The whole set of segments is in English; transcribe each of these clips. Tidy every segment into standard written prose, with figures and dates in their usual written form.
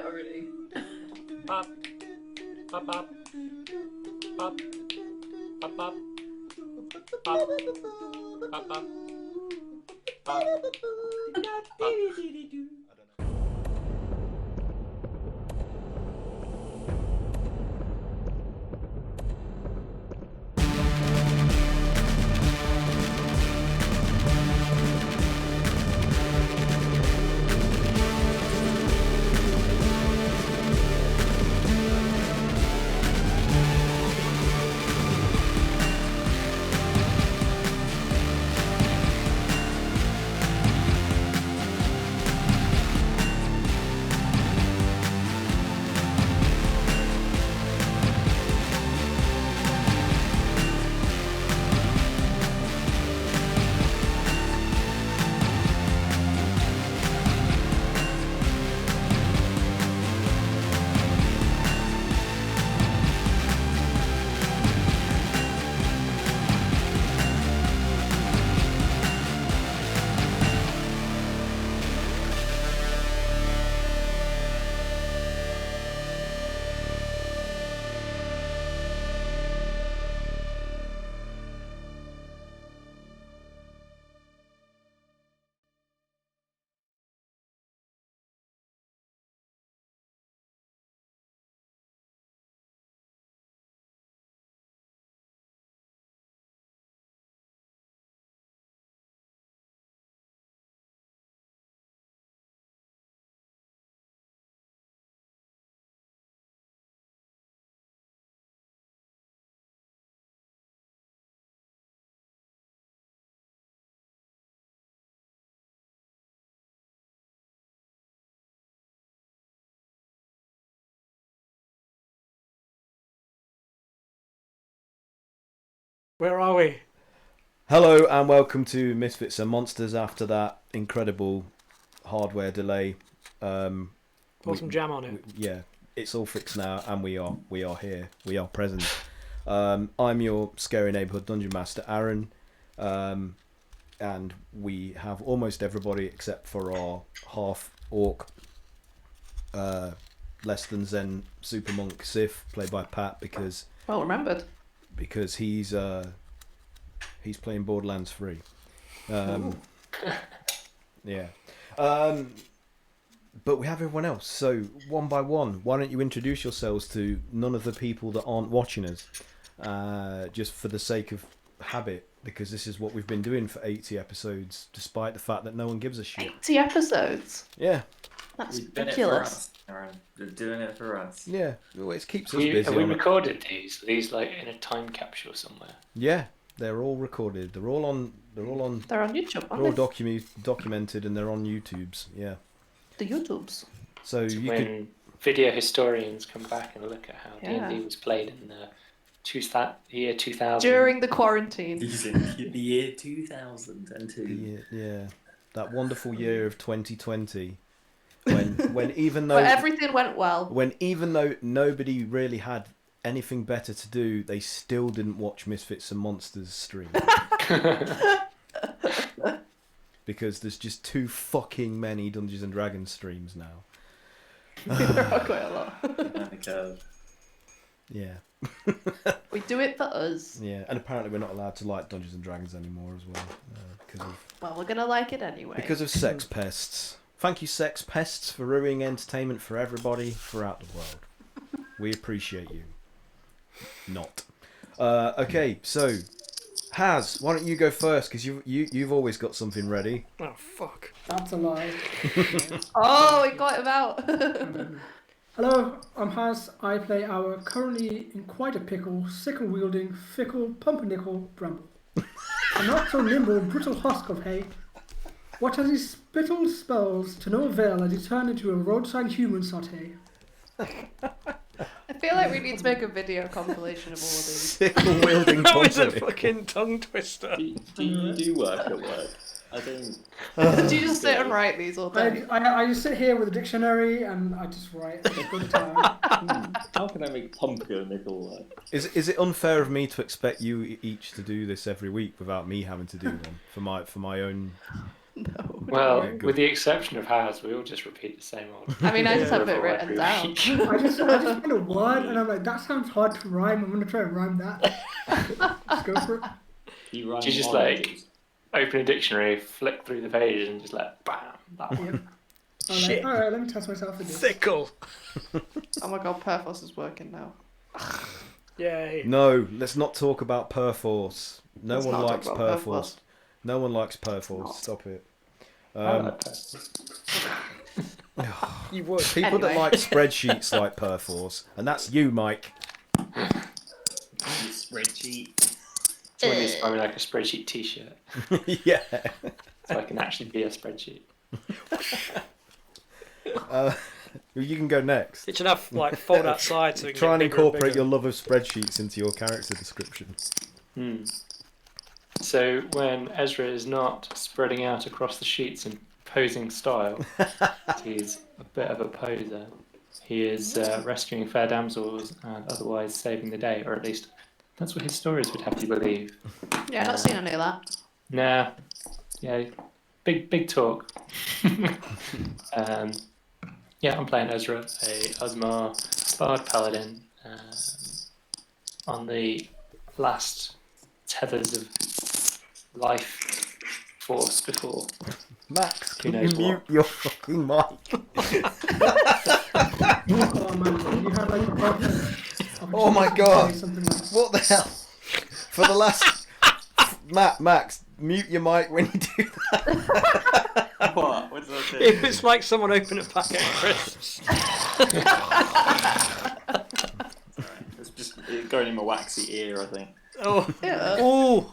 Already. Pop. Pop, pop. Pop. Pop, pop. Pop. Pop, pop. Pop. Where are we? Hello and welcome to Misfits and Monsters. After that incredible hardware delay, Pour some jam on it. yeah, it's all fixed now, and we are here. We are present. I'm your scary neighborhood dungeon master, Aaron, and we have almost everybody except for our half orc, less than Zen super monk Sif, played by Pat, because Well remembered. He's playing Borderlands 3. Yeah. But we have everyone else. So one by one, why don't you introduce yourselves to none of the people that aren't watching us, just for the sake of habit, because this is what we've been doing for 80 episodes, despite the fact that no one gives a shit. 80 episodes? Yeah. That's We've done ridiculous. it for us, Aaron. We're doing it for us. Yeah. Well, it keeps us Have busy. we on it. recorded these? Are these like in a time capsule somewhere? Yeah. They're all recorded. They're all on. They're on YouTube, They're all aren't they? documented, and they're on YouTube's. Yeah. The YouTubes. So you could. When video historians come back and look at how Yeah. D&D was played in the year 2000. During the quarantine. These in the year 2002. Yeah. That wonderful year of 2020, when even though But everything went well. even though nobody really had anything better to do, they still didn't watch Misfits and Monsters stream. Because there's just too fucking many Dungeons and Dragons streams now. There are quite a lot. Behind the curve. Yeah. We do it for us. Yeah, and apparently we're not allowed to like Dungeons and Dragons anymore as well, Well, we're gonna like it anyway. because of sex pests. Thank you, sex pests, for ruining entertainment for everybody throughout the world. We appreciate you. Not. Okay, so Haz, why don't you go first? Because you've always got something ready. Oh, fuck. That's a lie. Oh, we got him out. Hello, I'm Haz. I play our currently in quite a pickle, sickle-wielding, fickle, pumpernickel bramble. A not so nimble, brittle husk of hay. What has he spittled spells to no avail as he turned into a roadside human saute. I feel like we need to make a video compilation of all of these. Sickle wielding That was a pumpernickel. fucking tongue twister. Do you do work at work? I don't. Do you just sit and write these all day? I just sit here with a dictionary and I just write. I just go to town. How can I make pumpernickel work? Is it unfair of me to expect you each to do this every week without me having to do one for my own? No. Well, Okay, good. with the exception of House, we all just repeat the same one. I mean, I just have it Every written down. week. I just find a word and I'm like, that sounds hard to rhyme. I'm gonna try and rhyme that. Just go for it. You rhyme Do you just on like it. open a dictionary, flick through the page, and just like bam, that one. Yep. I'm Shit. like, alright, let me test myself with this. Sickle. Oh my god, Perforce is working now. Yay. No, let's not talk about Perforce. No Let's one not talk likes about Perforce. No one likes Perforce. Not. Stop it. I like that. You would. People that Anyway. like spreadsheets like Perforce, and that's you, Mike. Spreadsheet. Someone needs to buy me like a spreadsheet T-shirt, Yeah. so I can actually be a spreadsheet. You can go next. It should have like fold outside so we can Try and get bigger incorporate bigger. your love of spreadsheets into your character description. So when Ezra is not spreading out across the sheets in posing style, he's a bit of a poser. He is rescuing fair damsels and otherwise saving the day, or at least that's what his stories would have you believe. Yeah, I've not seen any of that. Nah, yeah, big talk. Yeah, I'm playing Ezra, a Osmar Bard Paladin, on the last tethers of life force before. Max, Who can you knows mute what? your fucking mic? Oh man, you have like a perfect Oh my opportunity to God. say something like, What the hell? For the last... Max, mute your mic when you do that. What? What did I say? It was like someone opened a packet of crisps. It's just going in my waxy ear, I think. Oh. Yeah. Oh.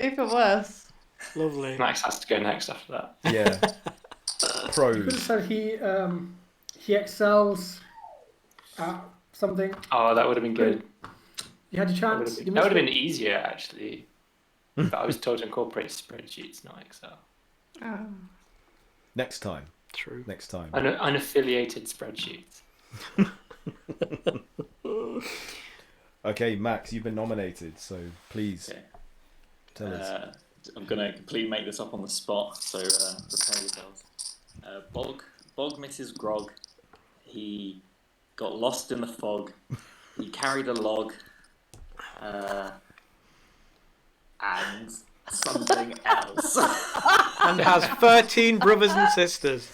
Even worse. Lovely. Max has to go next after that. Yeah. you Pros. could have said he excels at something. Oh, that would have been good. You had your That would chance. have You been, that would have missed been easier, actually. But I was told to incorporate spreadsheets, not Excel. Oh. Next time. True. Next time. Unaffiliated spreadsheets. Okay, Max, you've been nominated, so please Okay. tell us. I'm gonna completely make this up on the spot, so prepare yourselves. Bog misses Grog. He got lost in the fog. He carried a log. And something else. And has 13 brothers and sisters.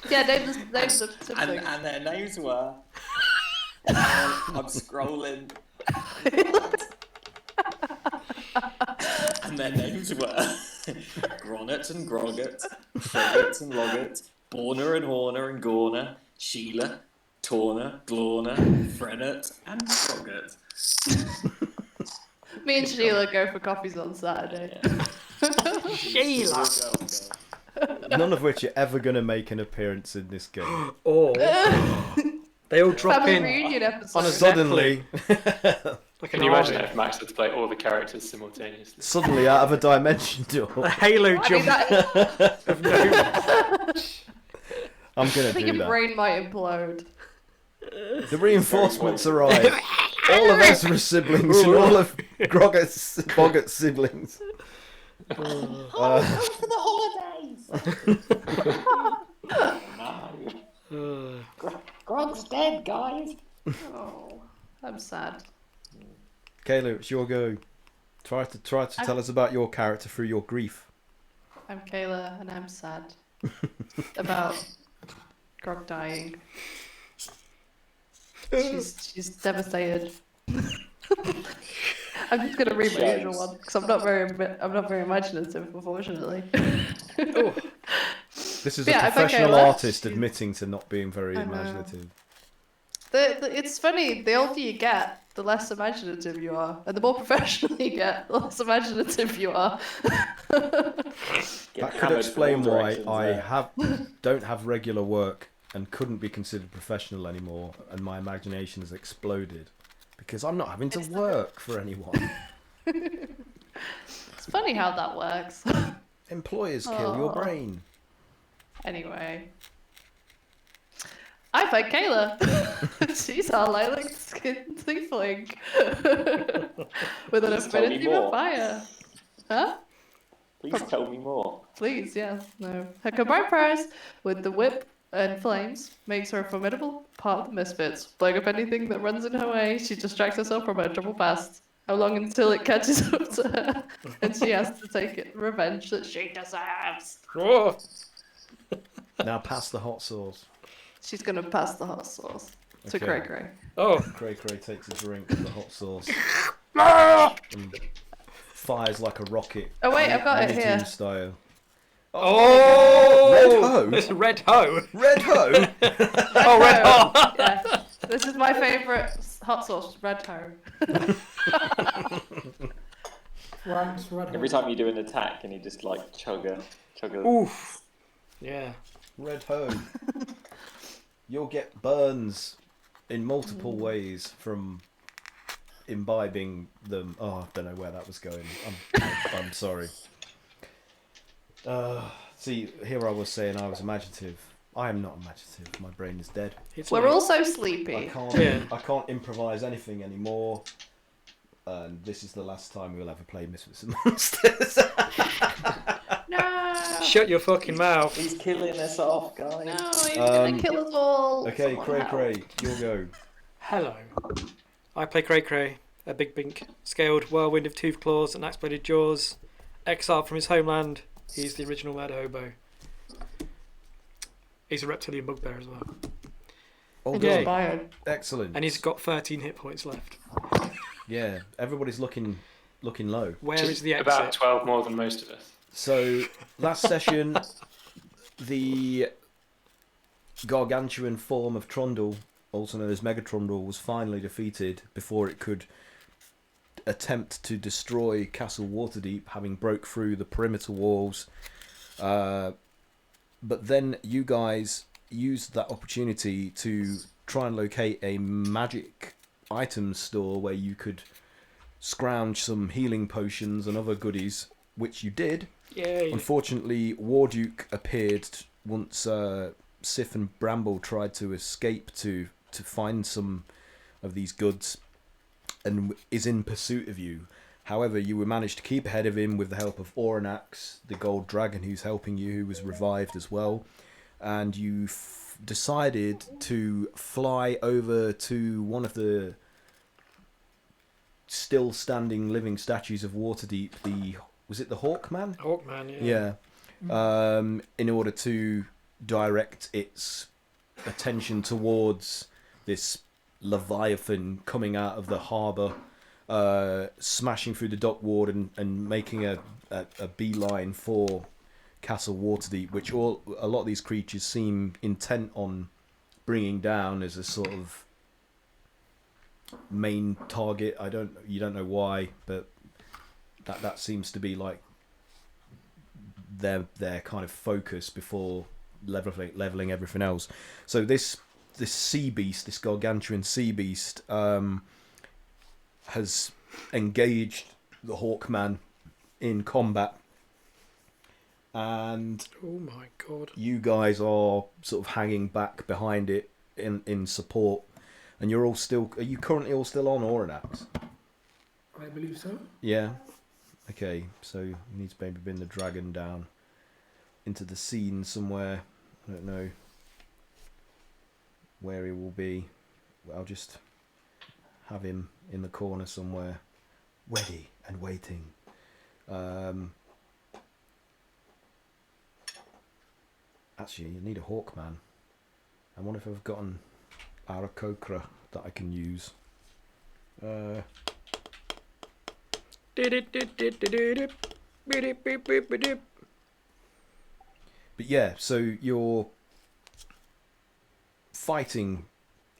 Yeah, names the siblings. and their names were. I'm scrolling. And their names were Gronnet and Grogget, Frogget and Logget, Borner and Horner and Gorner, Sheila, Torner, Glorner, Frennet, and Frogget. Me and Sheila go for coffees on Saturday. Sheila. None of which are ever going to make an appearance in this game. Or they all drop Family in reunion episode. on a Suddenly, like Can an you imagine army. if Max had to play all the characters simultaneously? suddenly out of a dimension door. A Halo I mean, jump that, of no. I'm going I to think do your that. brain might implode. The reinforcements arrive. All of Ezra's siblings and all of Boggart's siblings. For the holidays! Grog's dead, guys. Oh, I'm sad. Kayla, it's your go. Try to tell us about your character through your grief. I'm Kayla and I'm sad about Grog dying. She's devastated. I'm just gonna read my usual one because I'm not very imaginative, unfortunately. This is Yeah, I a think professional Kayla, artist she's- admitting to not being very I know. imaginative. It's funny. The older you get, the less imaginative you are, and the more professional you get, the less imaginative you are. That could explain why I don't have regular work and couldn't be considered professional anymore, and my imagination has exploded because I'm not having to work for anyone. It's funny how that works. Employers kill your Aw. brain. Anyway. I play Kayla. She's our lilac skin tiefling. With an Please tell me affinity for more. fire. Huh? Please tell me more. Please, yeah. No. Her combined prowess with the whip and flames makes her a formidable part of the Misfits. Blowing up anything that runs in her way, she distracts herself from her troubled past. How long until it catches up to her and she has to take it revenge that she deserves? Oh, Now pass the hot sauce. She's gonna pass the hot sauce to Okay. Cray Cray. oh. Cray Cray takes a drink of the hot sauce and fires like a rocket. Oh wait, I've got it Looney here. Tunes style. Oh! Red Ho? It's a red hoe. Red Ho? Oh, red hoe. Yeah. This is my favourite hot sauce, red hoe. Frank's red Every hot. time you do an attack and you just like chug a. Oof. Yeah. Red Ho. You'll get burns in multiple ways from imbibing them. Oh, I don't know where that was going. I'm sorry. See, here I was saying I was imaginative. I am not imaginative. My brain is dead. It's We're late. all so I sleepy. can't. Yeah. I can't improvise anything anymore. And this is the last time we'll ever play Misfits and Monsters. No! Shut your fucking mouth. He's killing us off, guys. No, he's gonna kill us all. Okay, Someone Cray help. Cray, you'll go. Hello. I play Cray Cray, a big bink, scaled whirlwind of tooth claws and axe-bladed jaws. Exiled from his homeland, he's the original murder hobo. He's a reptilian bugbear as well. All Yay. done. Bayern. Excellent. And he's got 13 hit points left. Yeah, everybody's looking low. Where is Just the exit? about 12 more than most of us. So last session, the gargantuan form of Trundle, also known as Mega-Trundle, was finally defeated before it could attempt to destroy Castle Waterdeep, having broke through the perimeter walls. But then you guys used that opportunity to try and locate a magic item store where you could scrounge some healing potions and other goodies, which you did. Yay. Unfortunately, Warduke appeared once Sif and Bramble tried to escape to find some of these goods and is in pursuit of you. However, you were managed to keep ahead of him with the help of Oranax, the gold dragon who's helping you, who was revived as well. And you decided to fly over to one of the still standing living statues of Waterdeep. Was it the Hawkman? Hawkman, yeah. Yeah. In order to direct its attention towards this leviathan coming out of the harbour, smashing through the dock ward and making a beeline for Castle Waterdeep, which a lot of these creatures seem intent on bringing down as a sort of main target. You don't know why, but that seems to be like their kind of focus before leveling everything else. So this sea beast, this gargantuan sea beast, has engaged the Hawkman in combat, and Oh my god. you guys are sort of hanging back behind it in support, and are you currently all still on Oranax? I believe so. Yeah. Okay, so you need to maybe bring the dragon down into the scene somewhere. I don't know where he will be. I'll just have him in the corner somewhere, ready and waiting. Actually, you need a Hawkman. I wonder if I've got an Aarakocra that I can use. But yeah, so you're fighting,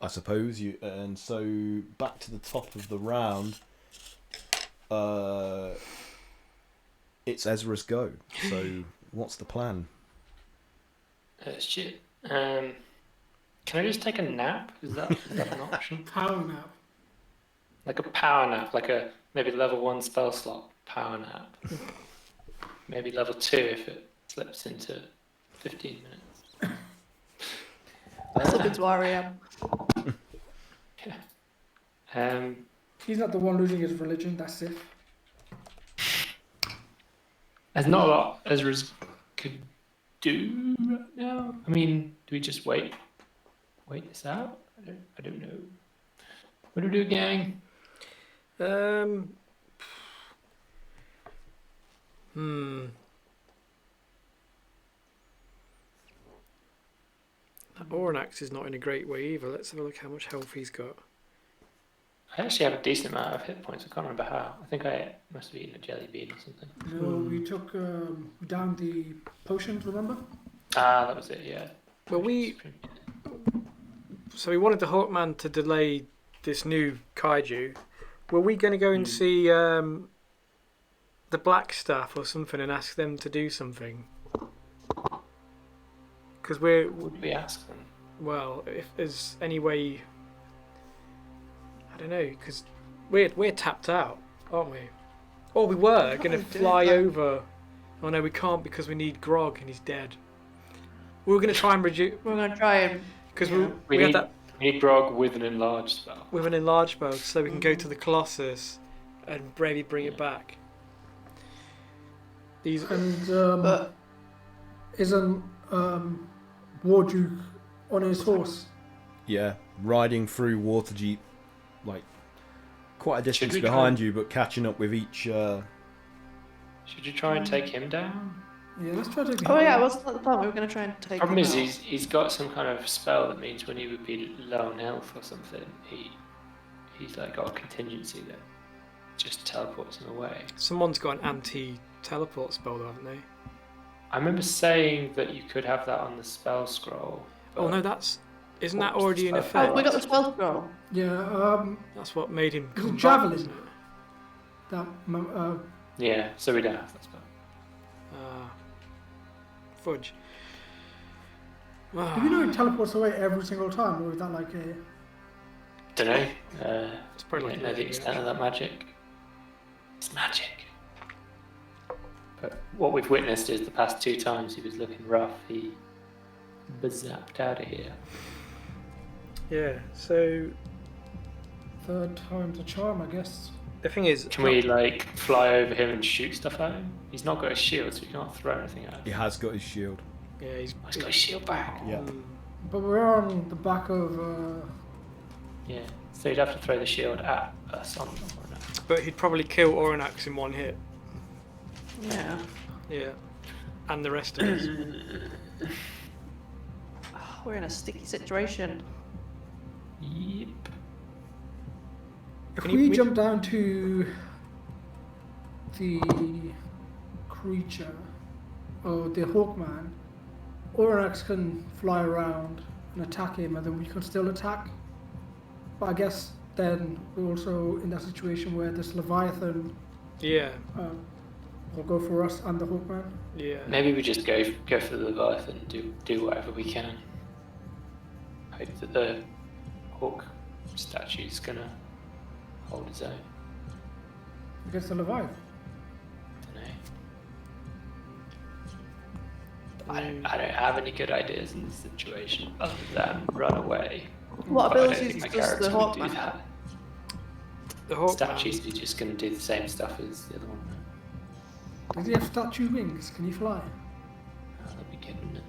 I suppose, and so back to the top of the round. It's Ezra's go. So what's the plan? Shit. Can I just take a nap? Is that an option? Power nap. Like a power nap, like a maybe level 1 spell slot power nap. maybe level 2 if it slips into 15 minutes. Slip into REM. He's not the one losing his religion, that's it. There's not a lot Ezra's could do right now. I mean, do we just wait this out? I don't know. What do we do, gang? That Oranax is not in a great way either. Let's have a look how much health he's got. I actually have a decent amount of hit points. I can't remember how. I think I must have eaten a jelly bean or something. No, we took down the potions, remember? Ah, that was it, yeah. Well, so we wanted the Hawkman to delay this new kaiju. Were we going to go and see the Black Staff or something and ask them to do something? Because Would we ask them? well, if there's any way, I don't know, because we're tapped out, aren't we? Or we were going to fly over. Oh no, we can't because we need Grog and he's dead. We were going to try and reduce. We're gonna try and Because Yeah. we had that We need Grog with an enlarged spell. with an enlarged spell, so we can go to the Colossus and maybe bring it back. These And but isn't Warduke on his horse? Yeah, riding through Waterdeep, like quite a distance we try behind and- you, but catching up with each. Should you try and take him down? Yeah, let's try to. oh yeah, wasn't that the plan? We were gonna try and take. Problem him is, out. he's got some kind of spell that means when he would be low on health or something, he's like got a contingency that just teleports him away. someone's got an anti-teleport spell, though, haven't they? I remember saying that you could have that on the spell scroll. Oh but no, isn't that What's already in the spell? effect? Oh, we got the spell scroll. Yeah, That's what made him Is it come back, javelin? wasn't it? that Yeah, so we don't have that spell. Fudge. do we know it teleports away every single time, or is that like a? Don't know. It's probably We like don't know the an extent of that magic. It's magic. But what we've witnessed is the past 2 times he was looking rough, he zapped out of here. Yeah. So Third time's a charm, I guess. the thing is, Can we like fly over him and shoot stuff at him? He's not got a shield, so we can't throw anything at him. He has got his shield. Yeah, He's got his shield back. Yeah. But we're on the back of. Yeah. So you'd have to throw the shield at us on or no. But he'd probably kill Oranax in one hit. Yeah. Yeah. And the rest of us. Oh, we're in a sticky situation. Yep. If Can we you- jump down to the creature, or the Hawkman, Oranax can fly around and attack him, and then we can still attack. But I guess then we're also in that situation where this Leviathan Yeah. will go for us and the Hawkman. Yeah. Maybe we just go for the Leviathan and do whatever we can. Hope that the hawk statue's gonna hold his own. Against the Leviathan. I don't have any good ideas in this situation other than run away. What But I don't abilities think my does the character would do Hawkman that. have? The Hawkman. Statues are just going to do the same stuff as the other one. Does he have statue wings? Can he fly? Oh, that'd be good, wouldn't it?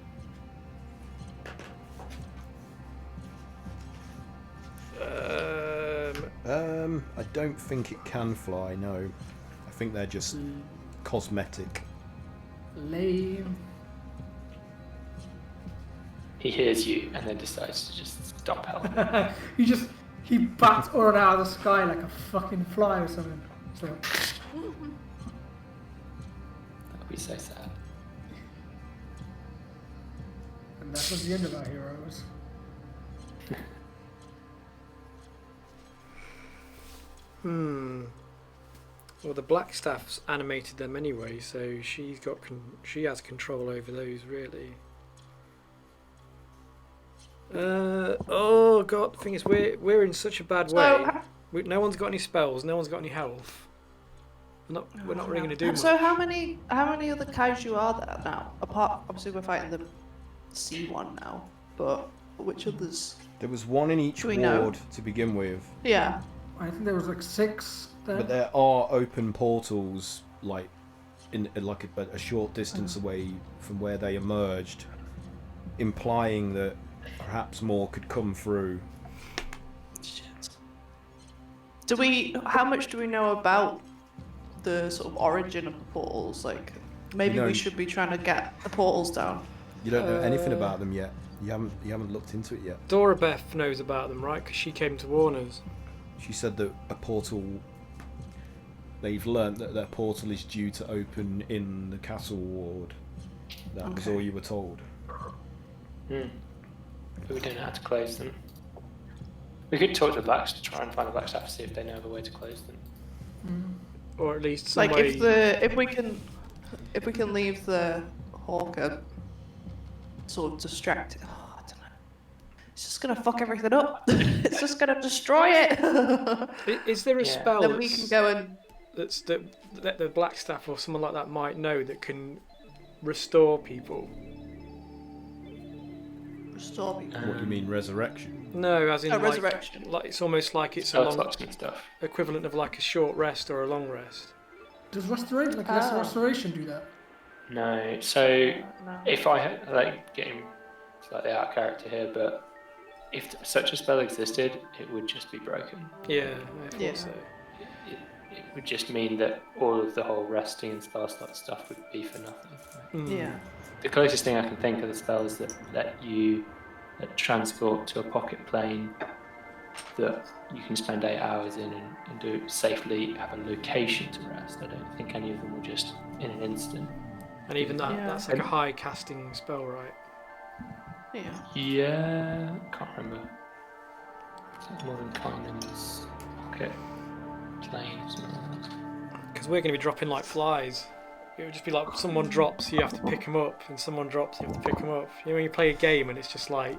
I don't think it can fly. No, I think they're just cosmetic. Lame. He hears you and then decides to just stop helping. he bats Oran out of the sky like a fucking fly or something. So, That would be so sad. and that was the end of our heroes. Well, the Black Staff's animated them anyway, so she has control over those really. Oh god, the thing is, we're in such a bad way. So, No one's got any spells. No one's got any health. We're not really going to do much. So how many other kaiju are there now? Apart, obviously we're fighting the sea one now, but which others? There was one in each Do we know? ward to begin with, Yeah. I think there was like 6 there. but there are open portals like in like a short distance away from where they emerged, implying that perhaps more could come through. How much do we know about the sort of origin of the portals? Like, maybe No. we should be trying to get the portals down. You don't know anything about them yet. You haven't looked into it yet. Dora Beth knows about them, right? Because she came to warn us. She said that a portal. They've learnt that their portal is due to open in the castle ward. That was all you were told. But we don't know how to close them. We could talk to the blacks to try and find the black staff to see if they know of a way to close them. Or at least some Like, way... if we can leave the hawker sort of distracted. Oh, I don't know. It's just gonna fuck everything up. It's just gonna destroy it. Is there a Yeah. spell Then we can go and that the black staff or someone like that might know that can restore people? restore people. What do you mean, resurrection? No, as in Oh, like, resurrection. like it's almost like it's a Spell long slots and stuff. equivalent of like a short rest or a long rest. Does restoration, like lesser Ah. restoration, do that? No, so No. if I had, like, getting slightly out of character here, but if such a spell existed, it would just be broken. Yeah, I thought Yeah. so. It would just mean that all of the whole resting and spell slot stuff would be for nothing. Mm. Yeah. The closest thing I can think of the spells that let you transport to a pocket plane that you can spend 8 hours in and do it safely, have a location to rest. I don't think any of them were just in an instant. And even that, Yeah. that's like a high casting spell, right? Yeah. Yeah, can't remember. Is it more than Kindness pocket plane or something like that? Because we're going to be dropping like flies. It would just be like someone drops, you have to pick them up, and someone drops, you have to pick them up. You know, when you play a game and it's just like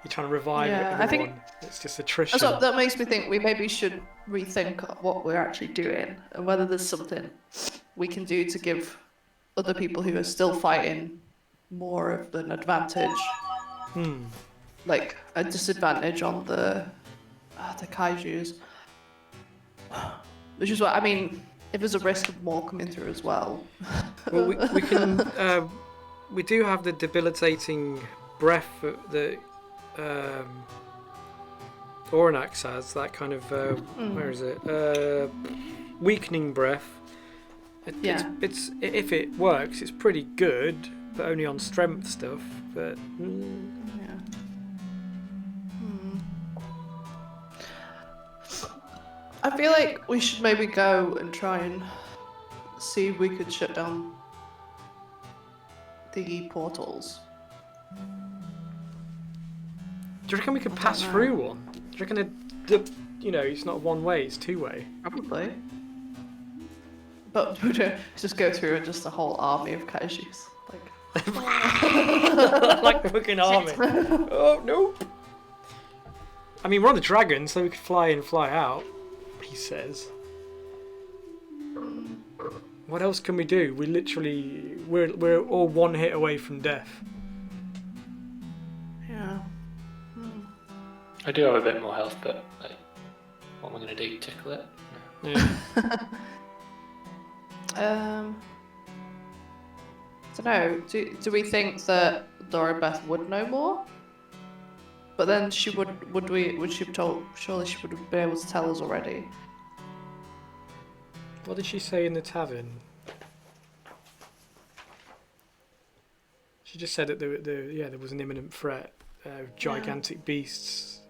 you're trying to revive Yeah, I everyone, think- it's just attrition. So that makes me think we maybe should rethink what we're actually doing and whether there's something we can do to give other people who are still fighting more of an advantage, like a disadvantage on the kaijus. Which is what I mean. If there's a risk of more coming through as well. Well, we can. We do have the debilitating breath that Oranax has. That kind of where is it? Weakening breath. Yeah. It's if it works, it's pretty good, but only on strength stuff. But Yeah. I feel like we should maybe go and try and see if we could shut down the portals. do you reckon we could don't pass know. through one? Do you reckon you know, it's not one way, it's two way? Probably. But would just go through and just a whole army of kaijus. Like, Like a fucking army. Oh no! I mean, we're on a dragon, so we could fly in, fly out. He says. What else can we do? We're all one hit away from death. yeah. I do have a bit more health, but like, what am I going to do? Tickle it? Yeah. Don't know. Do we think that Dora Beth would know more? But then she would she have told? Surely she would have been able to tell us already. What did she say in the tavern? She just said that there was an imminent threat, gigantic beasts.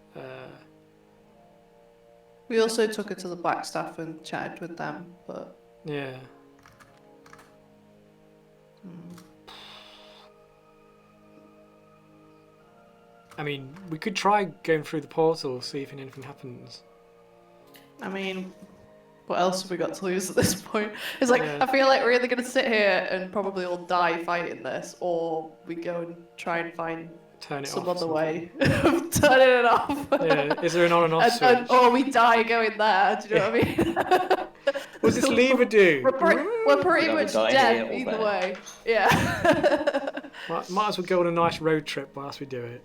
We also took her to the Black Staff and chatted with them, but Yeah. I mean, we could try going through the portal, see if anything happens. I mean, what else have we got to lose at this point? It's like, Yeah. I feel like we're either going to sit here and probably all die fighting this, or we go and try and find turn it some off. other way of turning it off. Yeah, is there an on and off switch? Or we die going there, do you know what I mean? What's this lever do? We're pretty We'd either much die dead here or either there. way. Yeah. Might as well go on a nice road trip whilst we do it.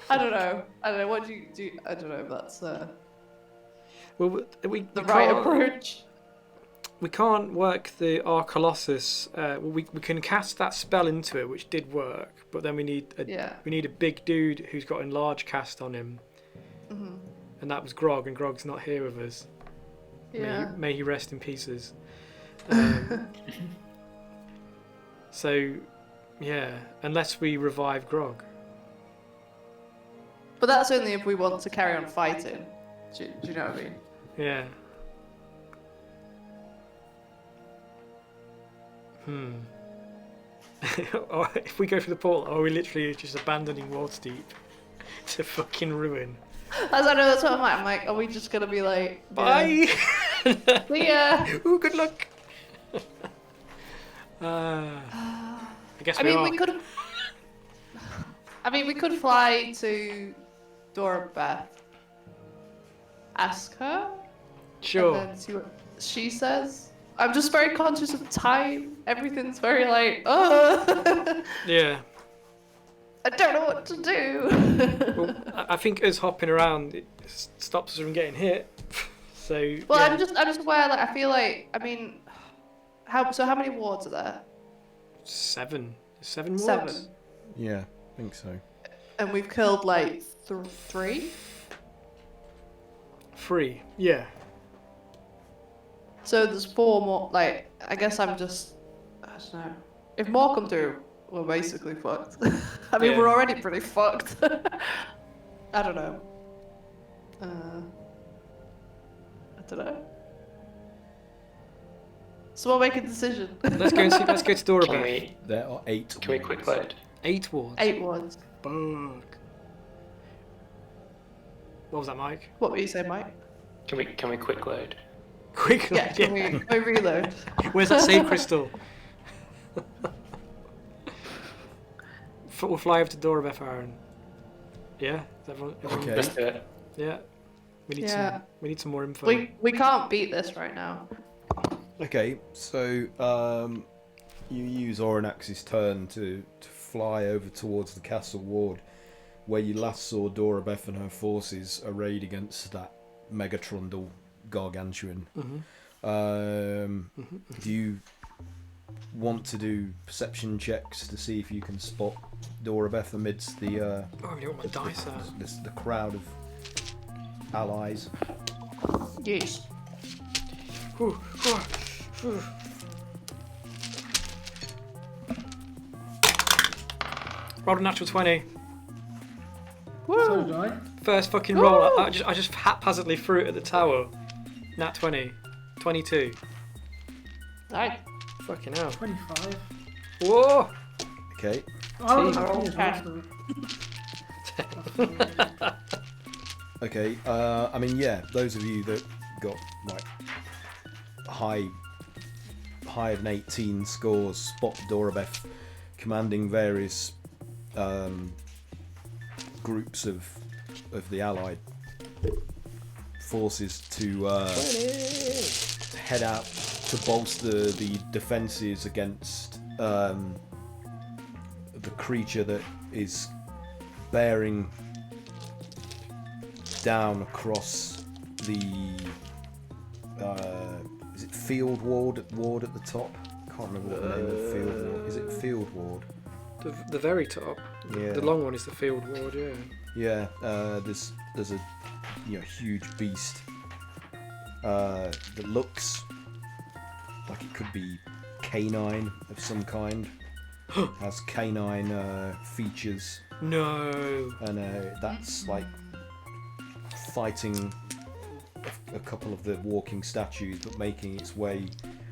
I don't know. What do you do? I don't know if that's Well, we the right can't- approach. We can't work our Colossus. We can cast that spell into it, which did work, but then we need a big dude who's got enlarge cast on him, and that was Grog, and Grog's not here with us. Yeah. May he rest in pieces. So, yeah, unless we revive Grog. But that's only if we want to carry on fighting. Do you know what I mean? Yeah. Or if we go through the portal, are we literally just abandoning WATERDEEP to fucking ruin? As I know, that's what I'm like. I'm like, are we just gonna be like, Bye! see ya? Ooh, good luck! I guess I we mean, are. we could fly to Dora Beth, ask her, Sure. and then see what she says. I'm just very conscious of time. Everything's very like, oh, Yeah. I don't know what to do. Well, I think us hopping around it stops us from getting hit. So. Well, yeah. I'm just aware. Like, I feel like, I mean, how many wards are there? 7 wards? 7. Yeah, I think so. And we've killed like 3. 3. Yeah. So there's 4 more. Like, I guess I don't know. If more come through, we're basically fucked. I mean, Yeah. we're already pretty fucked. I don't know. I don't know. Someone make a decision. Let's go to Dora Can Beth. we, There are 8. can we quick load? 8 wards. 8 wards. Fuck. What was that, Mike? What were you saying, Mike? Can we quick load? Quick. Yeah, can we reload? Where's that save crystal? We'll fly over to Dora Beth, Aaron. Yeah? Is everyone Okay. Let's do it. Yeah. We need some more info. We can't beat this right now. Okay, so you use Oranax's turn to fly over towards the castle ward, where you last saw Dora Beth and her forces arrayed against that Mega-Trundle gargantuan. Do you want to do perception checks to see if you can spot Dora Beth amidst the Oh, I don't want my dice out. the crowd of allies? Yes. Rolled a natural 20. So did I. First fucking roll. I just haphazardly threw it at the tower. Nat 20. 22. Right. Fucking hell. 25. Whoa! Okay. Oh, Team. that's me as well, so. Okay. I mean, yeah. Those of you that got like higher than 18 scores spot Dora Beth commanding various groups of the allied forces to head out to bolster the defences against the creature that is bearing down across the is it field ward at the top? Can't remember what the name of field ward is. It field ward? The very top. Yeah. The long one is the field ward, yeah. Yeah, there's a huge beast that looks like it could be canine of some kind. Has canine features, No. and that's like fighting a couple of the walking statues, but making its way.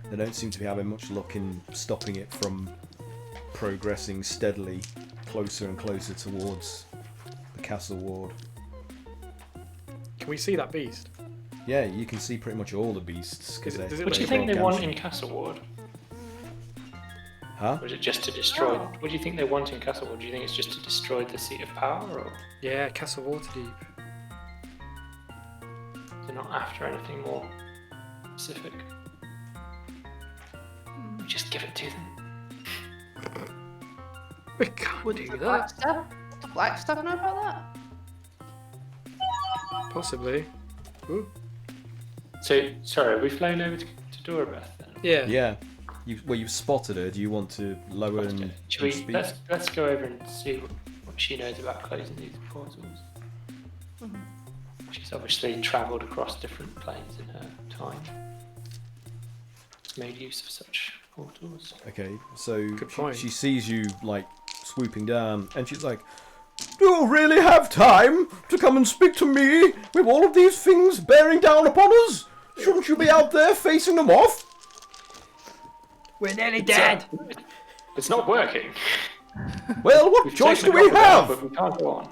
They don't seem to be having much luck in stopping it from progressing steadily closer and closer towards the castle ward. Can we see that beast? Yeah, you can see pretty much all the beasts because Does it What do you think they want in Castle Ward? Huh? Or is it just to destroy? Oh. What do you think they want in Castle? Or do you think it's just to destroy the seat of power, or Yeah, Castle Waterdeep. they're not after anything more specific? We just give it to them. We can't Would do the that. black stuff know about that? Possibly. Ooh. So, sorry, have we flown over to Dorabeth then? Yeah. Yeah. You've spotted her. Do you want to lower and Should we, speak? let's go over and see what she knows about closing these portals. She's obviously travelled across different planes in her time. She's made use of such portals. Okay, so Good point. she sees you like swooping down, and she's like, "Do you really have time to come and speak to me with all of these things bearing down upon us? Shouldn't you be out there facing them off?" We're nearly dead. It's not working. Well, what We've choice do taken we the copper down, have? but we can't go on.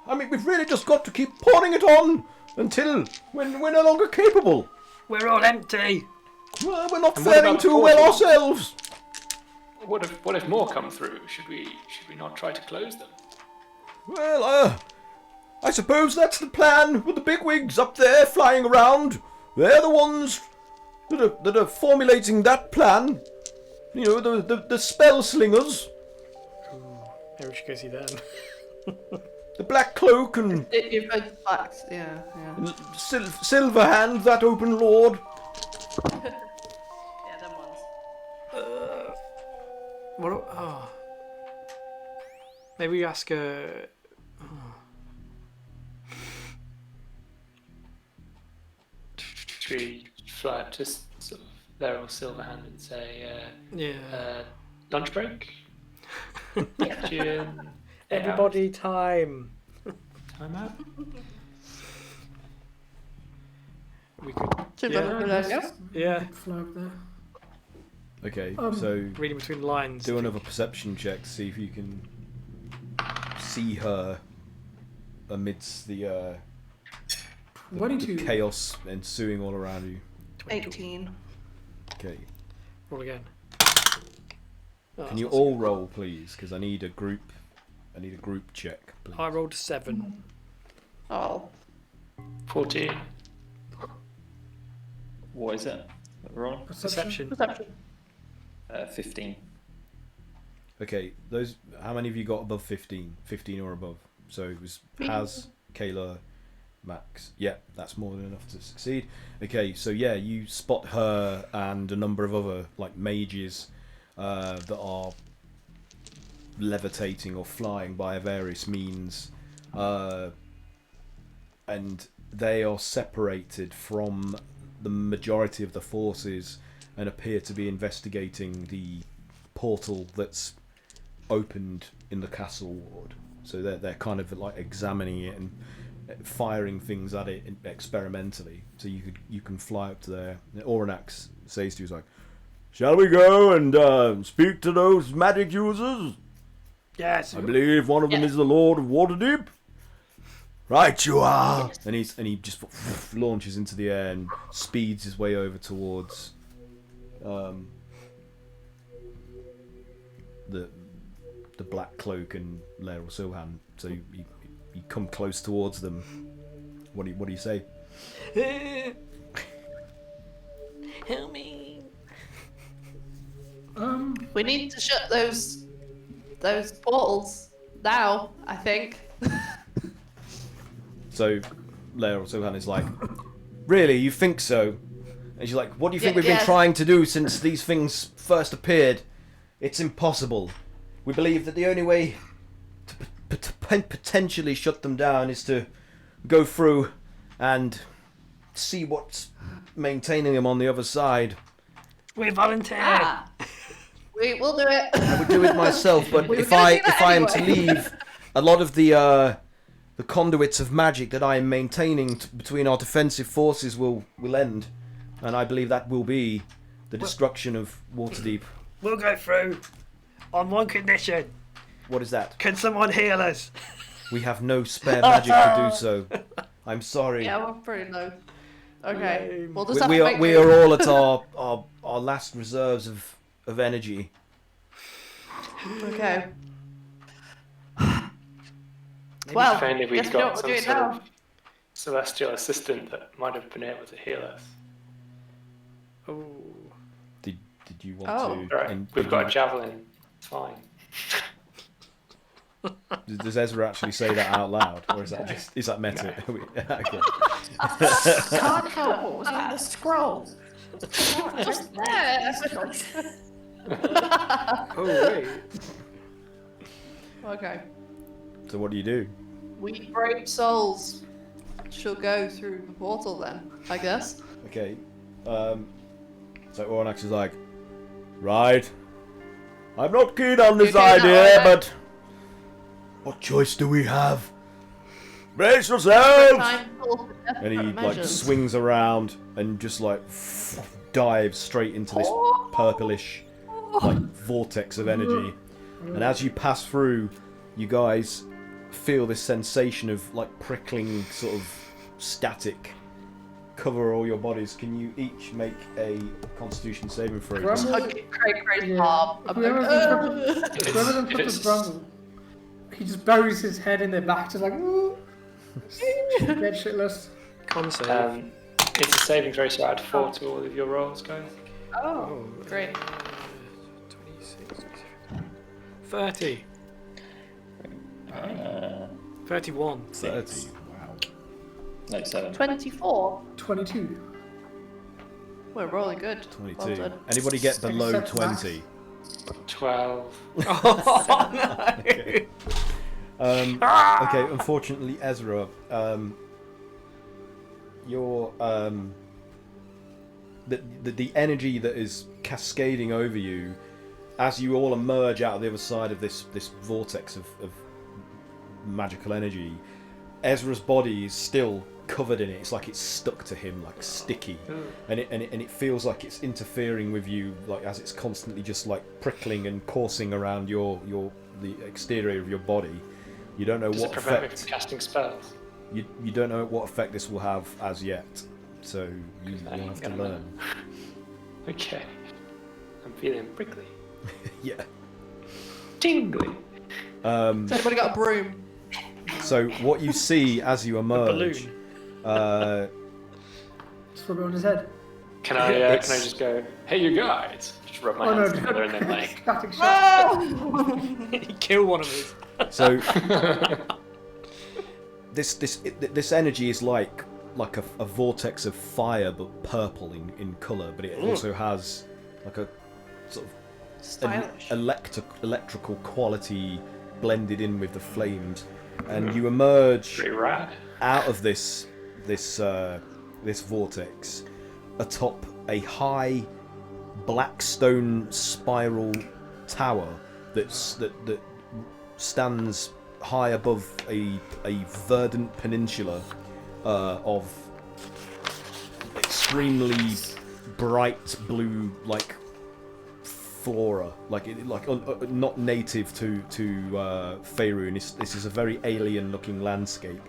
I mean, we've really just got to keep pouring it on until we're no longer capable. We're all empty. Well, we're not And what faring about the too well portals? ourselves. What if more come through? Should we not try to close them? Well, I suppose that's the plan with the bigwigs up there flying around. They're the ones that are formulating that plan. You know, the spell slingers, Maybe we should go see them. the black cloak and You've heard blacks, yeah. silver hand, that open lord. Yeah, them ones. What? Oh. Maybe we ask her. Should we fly up to sort of Laryl Silverhand and say, Yeah. lunch break? June, Everybody, time. time out. We could. Should Yeah. yeah. Yeah. Fly up there. Okay, Um, so Reading between the lines. do another perception check to see if you can see her amidst the Wanting to. chaos ensuing all around you. 18. Okay. Roll again. Oh, Can you that's all roll, please? Because I need a group check, please. I rolled 7. Oh. 14. What is it? We're on? Perception. Perception. 15. Okay, those. How many of you got above 15? 15 or above. So it was Haz, Kayla, Max. Yeah, that's more than enough to succeed. Okay, so yeah, you spot her and a number of other like mages that are levitating or flying by various means, and they are separated from the majority of the forces and appear to be investigating the portal that's opened in the castle ward. So they're kind of like examining it and firing things at it experimentally. So you can fly up to there. Oranax says to you, he's like, "Shall we go and speak to those magic users? Yes. I believe one of them is the Lord of Waterdeep." "Right, you are." And he just launches into the air and speeds his way over towards the black cloak and Laryl Silhan. So you come close towards them. What do you say? Help me. We need to shut those portals now, I think. So Laryl Silhan is like, "Really, you think so?" And she's like, "What do you think we've been yes. trying to do since these things first appeared? It's impossible. We believe that the only way to potentially shut them down is to go through and see what's maintaining them on the other side. We volunteer. We'll do it. I would do it myself, but We were if gonna I do that if I am to anyway. leave, a lot of the conduits of magic that I am maintaining between our defensive forces will end, and I believe that will be the destruction of Waterdeep." We'll go through on one condition. What is that? Can someone heal us? We have no spare magic to do so. I'm sorry. Yeah, we're pretty low. Okay. Lame. We'll just have we to are make we do. are all at our last reserves of energy. Okay. If Well, only guess we'd we know got what some we're doing sort now. of celestial assistant that might have been able to heal us. Oh. Did you want Oh. to? Right, and we've did got you- a javelin. It's fine. Does Ezra actually say that out loud, or is that meta? Okay. Can't help what was on the scroll. Just there. Oh wait. Okay. So what do you do? We brave souls shall go through the portal then, I guess. Okay. So Ornax is like, right. I'm not keen on this You okay now, idea, Ornax? but what choice do we have? Brace yourselves! Time for And he desperate like measures. swings around and just like dives straight into this purplish like vortex of energy. And as you pass through, you guys feel this sensation of like prickling sort of static cover all your bodies. Can you each make a Constitution saving throw? Grumble. Craig Yeah. arm. I'm Whoever like, whoever then touches Grumble, he just buries his head in their back, just like, ooh. Dead shitless. Con save. It's a saving throw, so add 4 to all of your rolls, guys. oh, great. 26. 30. 31. 30. Wow. No, 7. 24. 22. We're rolling good. 22. Well done. Anybody get below Except 20? 12. Oh no! Okay. Okay, unfortunately, Ezra, your the energy that is cascading over you as you all emerge out of the other side of this vortex of magical energy, Ezra's body is still covered in it. It's like it's stuck to him, like sticky, and it feels like it's interfering with you, like as it's constantly just like prickling and coursing around the exterior of your body. You don't know Does what it prevent me effect. from casting spells? You don't know what effect this will have as yet, so you Okay, will have to gonna learn. Okay. I'm feeling prickly. Yeah. Tingly. Has anybody got a broom? So what you see as you emerge, balloon. Just rub it on his head. Can I just go, hey you guys? Just rub my Oh no, hands together and then like... static shock. Kill one of us. so this energy is like a vortex of fire, but purple in colour. But it also has like a sort of Stylish. electrical quality blended in with the flames, and you emerge Pretty rad. out of this vortex atop a high black stone spiral tower that stands high above a verdant peninsula of extremely bright blue like flora, not native to Faerun. This is a very alien looking landscape,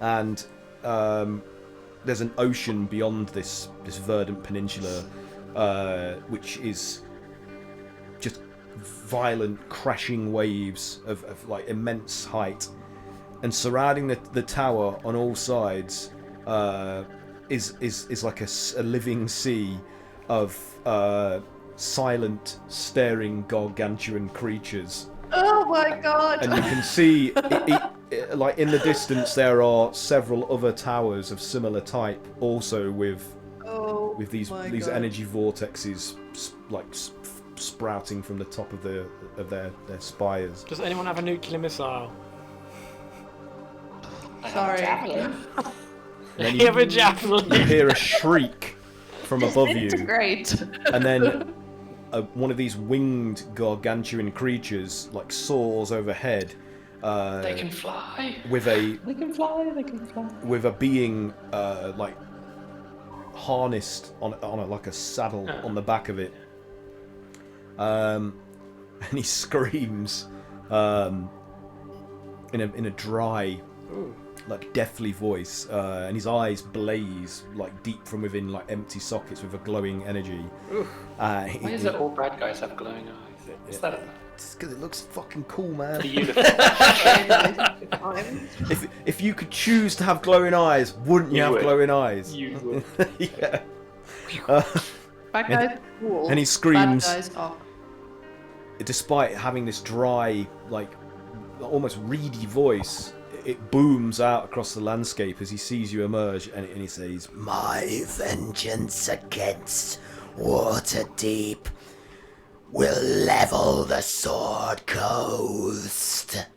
and there's an ocean beyond this verdant peninsula, which is just violent crashing waves of like immense height, and surrounding the tower on all sides is like a living sea of silent, staring, gargantuan creatures. Oh my god! And you can see, like in the distance, there are several other towers of similar type, also with these energy vortexes sprouting from the top of their spires. Does anyone have a nuclear missile? Sorry. And then You have a javelin. you hear a shriek from above you, Great. and then one of these winged gargantuan creatures like soars overhead. They can fly. With a They can fly. They can fly. with a being like harnessed on like a saddle on the back of it, and he screams in a dry, like deathly voice, and his eyes blaze like deep from within like empty sockets with a glowing energy. Why is it all bad guys have glowing eyes? What's that about? It's because it looks fucking cool, man. The uniform. If you could choose to have glowing eyes, wouldn't you, You have would. glowing eyes? You would. Yeah. Bad guys cool. and he screams- Bad guys off. Despite having this dry, like, almost reedy voice, it booms out across the landscape as he sees you emerge, and he says, "My vengeance against Waterdeep will level the Sword Coast.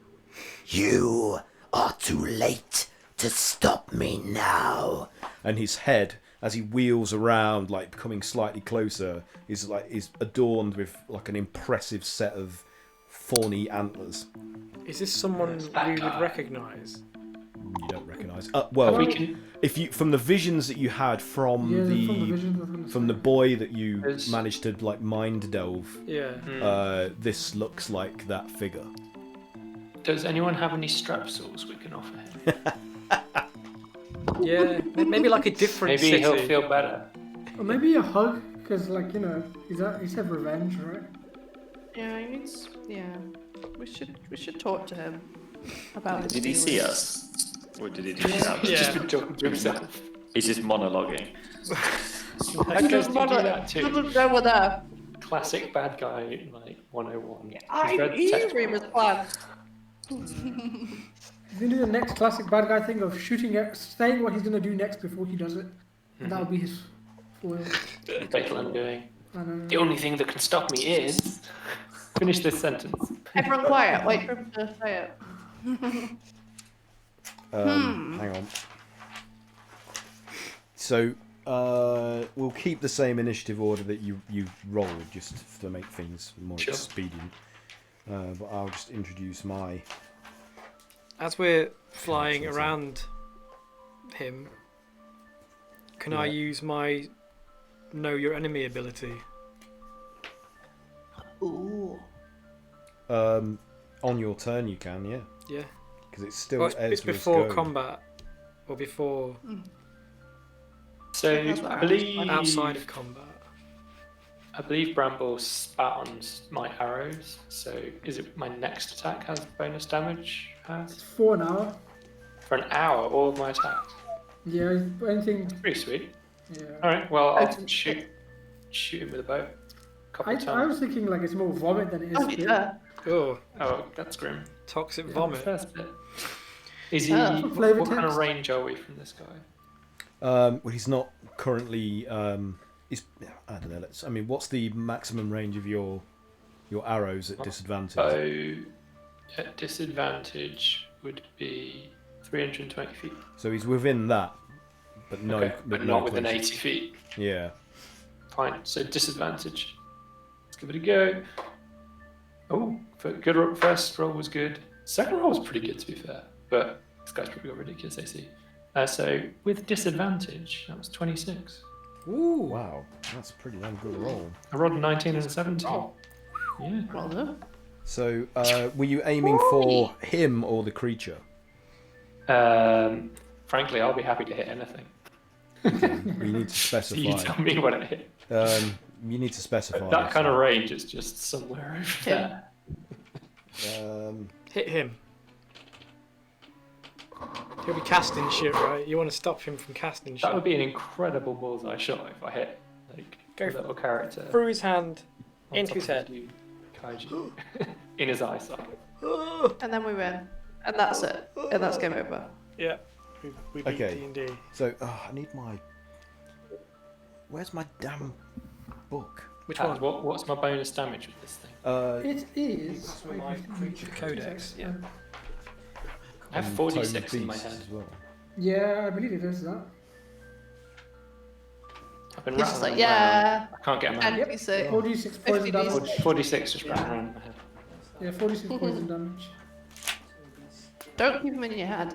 You are too late to stop me now." And his head, as he wheels around, like becoming slightly closer, is adorned with like an impressive set of fawny antlers. Is this someone that we would guy. recognise? You don't recognise. Well, We can. if you from the visions that you had from Yeah, the from the visions, I was gonna from say. the boy that you There's- managed to like mind delve, Yeah. this looks like that figure. Does anyone have any strap saws we can offer him? Yeah. Maybe like a different Maybe city. he'll feel better. Or maybe a hug, because like he's had revenge, right? Yeah, he needs. Yeah, we should talk to him about his Did he see feelings. us? Or did he just have He's Yeah. just been talking to himself. He's just monologuing. How He does doesn't he do know that too? we're there. Classic bad guy, like 101. I He's read the knew text. Remus plan. He's gonna do the next classic bad guy thing of saying what he's gonna do next before he does it, and that'll be his foil. Fatal undoing. I know. The only thing that can stop me is. Finish this sentence. Everyone quiet. Wait for him to say it. Hang on. So we'll keep the same initiative order that you rolled, just to make things more Sure. expedient. But I'll just introduce my. As we're flying around him, can I Yeah. use my know your enemy ability? Ooh. On your turn, you can, yeah, Yeah. because it's still Well, it's Ezra's before go. combat, or before So That's what I I believe outside of combat. I believe Bramble spat on my arrows. So is it my next attack has bonus damage? It's 4 an hour. For an hour, all of my attacks. Yeah, anything. Pretty sweet. Yeah. All right. Well, I'll Okay. shoot him with a bow. Couple I of times. was thinking like it's more vomit than it is Oh spit. yeah. Oh, Oh, that's grim. toxic The vomit. first bit. Is he? Oh. What kind of range are we from this guy? Well, he's not currently. He's. I don't know. what's the maximum range of your arrows at disadvantage? Oh, at disadvantage would be 320 feet. So he's within that, but no, Okay, but no not within closer. 80 feet. Yeah. Fine. So disadvantage. Let's give it a go. Oh, first roll was good. Second roll was pretty good to be fair, but this guy's probably got ridiculous AC. So with disadvantage, that was 26. Ooh. Wow, that's a pretty damn good roll. I rolled a 19 and a 17. Yeah. Well done. So, were you aiming for him or the creature? Frankly, I'll be happy to hit anything. You need to So you specify. tell me what I hit. You need to specify. At that kind of range, it's just somewhere over Yeah. there. Hit him. He'll be casting shit, right? You want to stop him from casting shit. That would be an incredible bullseye shot if I hit like Go a little character Through his hand, on into top his of head. you, Kaiju, in his eyesight. And then we win. And that's it. And that's game over. Yeah. We beat Okay. D&D. So, I need my. Where's my damn book? Which And one? what's my bonus damage with this thing? It is. with my creature codex. Yeah. I have and 46 Tome in my Beasts head. as well. Yeah, I believe it is that. I've been He's just rattling like, around. yeah. I can't get them And out. you say, 46 poison 50 damage. 46 just rattling around in my head. Yeah, 46 poison damage. don't keep him in your head.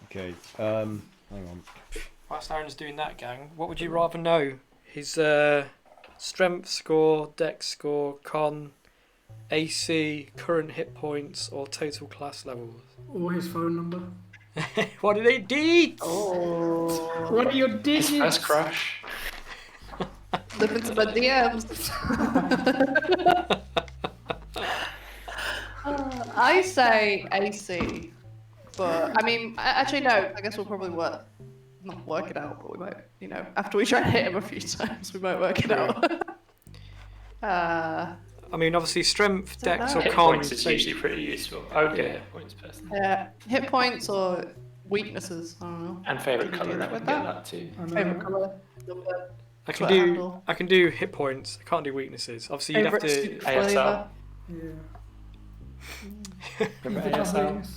Okay. Hang on. Whilst Aaron's doing that, gang, what would you rather know? His strength score, dex score, con, AC, current hit points, or total class levels? Or his phone number. What did they do? Oh. What are your digits? First crush. Slip into my DMs. I say AC, but I mean, actually no. I guess we'll probably not work it out, but we might, after we try to hit him a few times, we might work it out. I mean, obviously, strength, dex, or Hit con. points is usually pretty useful. I would get hit points personally. Hit points or weaknesses. I don't know. And favourite Can you do colour, that I with can get that? that too. I know. Favorite color. I can do hit points. I can't do weaknesses. Obviously, you'd have Favorite to. ASL. Yeah. Remember ASL?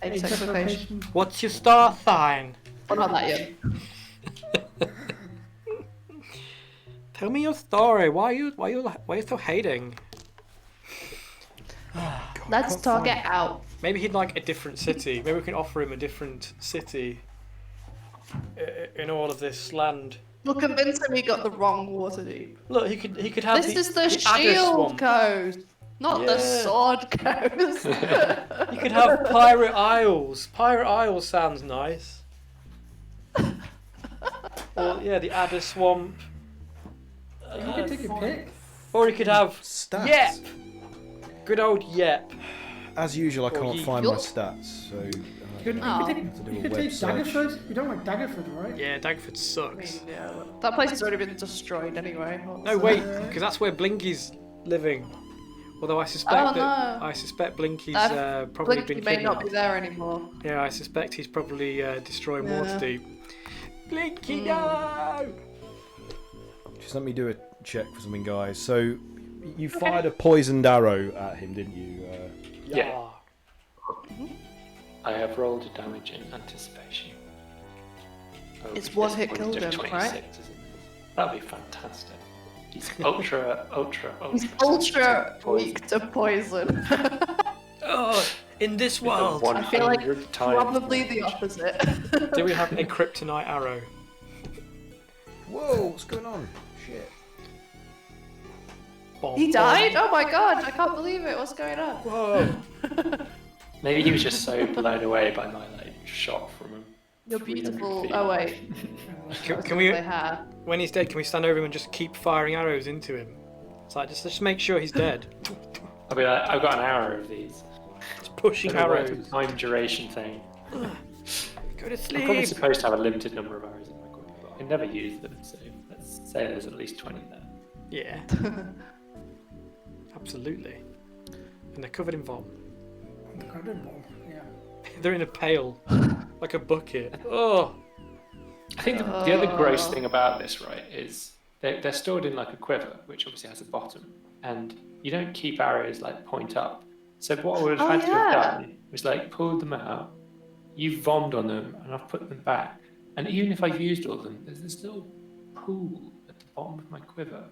Age, sex, location. What's your star sign? Well, not that yet. Tell me your story. Why are you so hating? Let's talk it out. Maybe he'd like a different city. Maybe we can offer him a different city in all of this land. We'll convince him he got the wrong WATERDEEP. Look, he could have. This is the Adder shield swamp. coast, not the Yeah. sword coast. You could have Pirate Isles. Pirate Isles sounds nice. Or yeah, the Adder Swamp. You can take your pick. Or you could have Stats. Yep. Good old Yep. As usual, I Or can't ye- find my stats, so You could Oh. take, have to do you a could web take search. Daggerford. You don't like Daggerford, right? Yeah, Daggerford I mean, sucks. yeah, that place has already been destroyed anyway. No, wait, because that's where Blinky's living. Although I suspect Blinky's probably Blinky been may not kidnapped. be there anymore. Yeah, I suspect he's probably destroyed Yeah. Waterdeep. Blinky, no! Just let me do a check for something, guys. So, you fired a poisoned arrow at him, didn't you? Yeah. I have rolled a damage in anticipation. Oh, It's this one hit one's killed doing him, 26, right? isn't it? That'd be fantastic. He's ultra. He's ultra poison. weak to poison. Oh, in this world, I feel like 100 times probably more the damage. opposite. do we have a kryptonite arrow? Whoa, what's going on? Shit. Bomb, He died? Oh my god, I can't believe it. What's going on? Whoa! Maybe he was just so blown away by my shot from him. You're 300 beautiful. feet. Oh wait. Can we, They have. when he's dead, can we stand over him and just keep firing arrows into him? It's like just make sure he's dead. I'll be like, I've got an hour of these. Just pushing Don't know why it's arrows. a time duration thing. Go to I'm probably sleep. supposed to have a limited number of arrows in my quiver, but I never use them, so let's say there's at least 20 there. Yeah. Absolutely. And they're covered in vom. The garden ball. Yeah. They're in a pail, like a bucket. Oh. I think the other gross thing about this, right, is they're stored in like a quiver, which obviously has a bottom, and you don't keep arrows like point up. So what I would have Oh, had to yeah. have done was like pulled them out, you've vommed on them, and I've put them back. And even if I've used all of them, there's this little pool at the bottom of my quiver,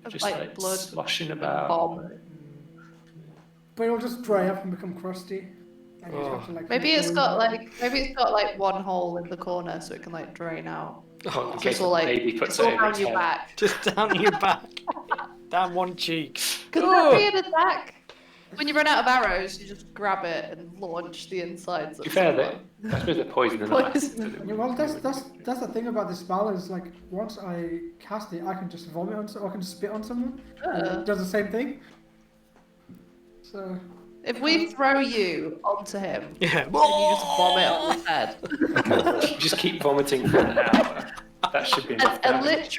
Of, just like, like blood sloshing about. Bomb. But it'll just dry up and become crusty. And you just have to, like, Maybe keep it's going. got like one hole in the corner so it can like drain out. Well, in It's case all the like baby puts it's it all over down its your head. back. Just down your back. Down one cheek. Could Oh. that be an attack? When you run out of arrows, you just grab it and launch the insides To of be fair, someone. I suppose they're poison and ice. Poison. Yeah, well, that's the thing about this spell is like once I cast it, I can just vomit on or I can just spit on someone. Uh. It does the same thing. So If we throw you onto him, Yeah. and you just vomit on his head, Just keep vomiting for an hour. That should be enough a damage.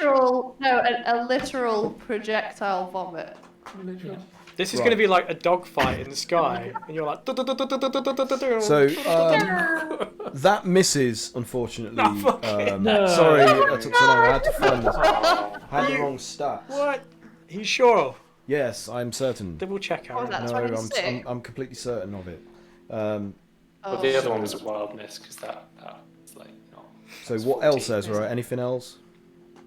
literal projectile vomit. literally. This is Right. going to be like a dogfight in the sky, and you're like. So, that misses, unfortunately. No, fucking Sorry, I took so long. I had to find this. Oh, I had the wrong stats. What? Are you sure? Yes, I'm certain. Double check What was out. that? No, 26? I'm completely certain of it. but Oh, the other one was a wild miss because that's like not. So that's what 14, else, Ezra? isn't it? Anything else?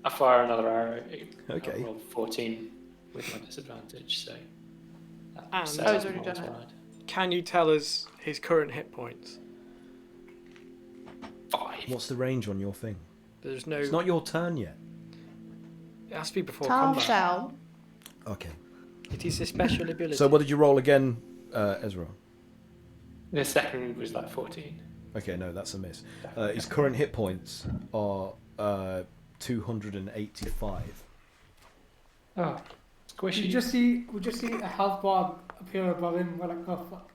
I fire another arrow. Okay. I rolled 14 with my disadvantage, so. that And- saves Oh, he's them already all done it. tonight. Can you tell us his current hit points? 5. What's the range on your thing? There's no. It's not your turn yet. It has to be before calm combat. down. Okay. It is a special ability. So what did you roll again, Ezra? The second was like 14. Okay, no, that's a miss. His current hit points are 285. Oh, squishy. We just see a health bar appear above him. We're like, oh fuck.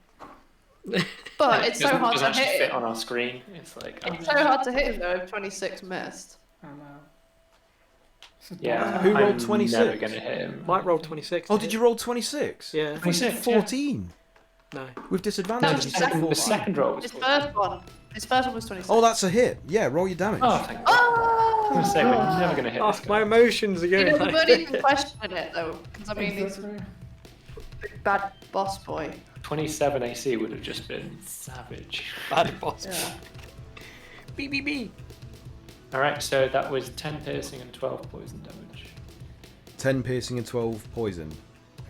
But it's so hard doesn't to actually hit fit him. on our screen. It's like, It's so hard to hit him though if 26 missed. And yeah, Who rolled I'm 26? never going to hit him. Mike rolled 26. Oh, did you roll 26? Yeah. 26, 14. No. With disadvantage. No, you said second- 14. The second roll was His 14. first one. His first one was 26. Oh, that's a hit. Yeah, roll your damage. Oh, thank God. I was going to say, we're never going to hit Oh, this guy. my emotions are You going. know, we weren't even questioning it though, because I mean, he's a big bad boss boy. 27 AC would have just been savage. Bad boss. Yeah. BBB. Alright, so that was 10 piercing and 12 poison damage. 10 piercing and 12 poison.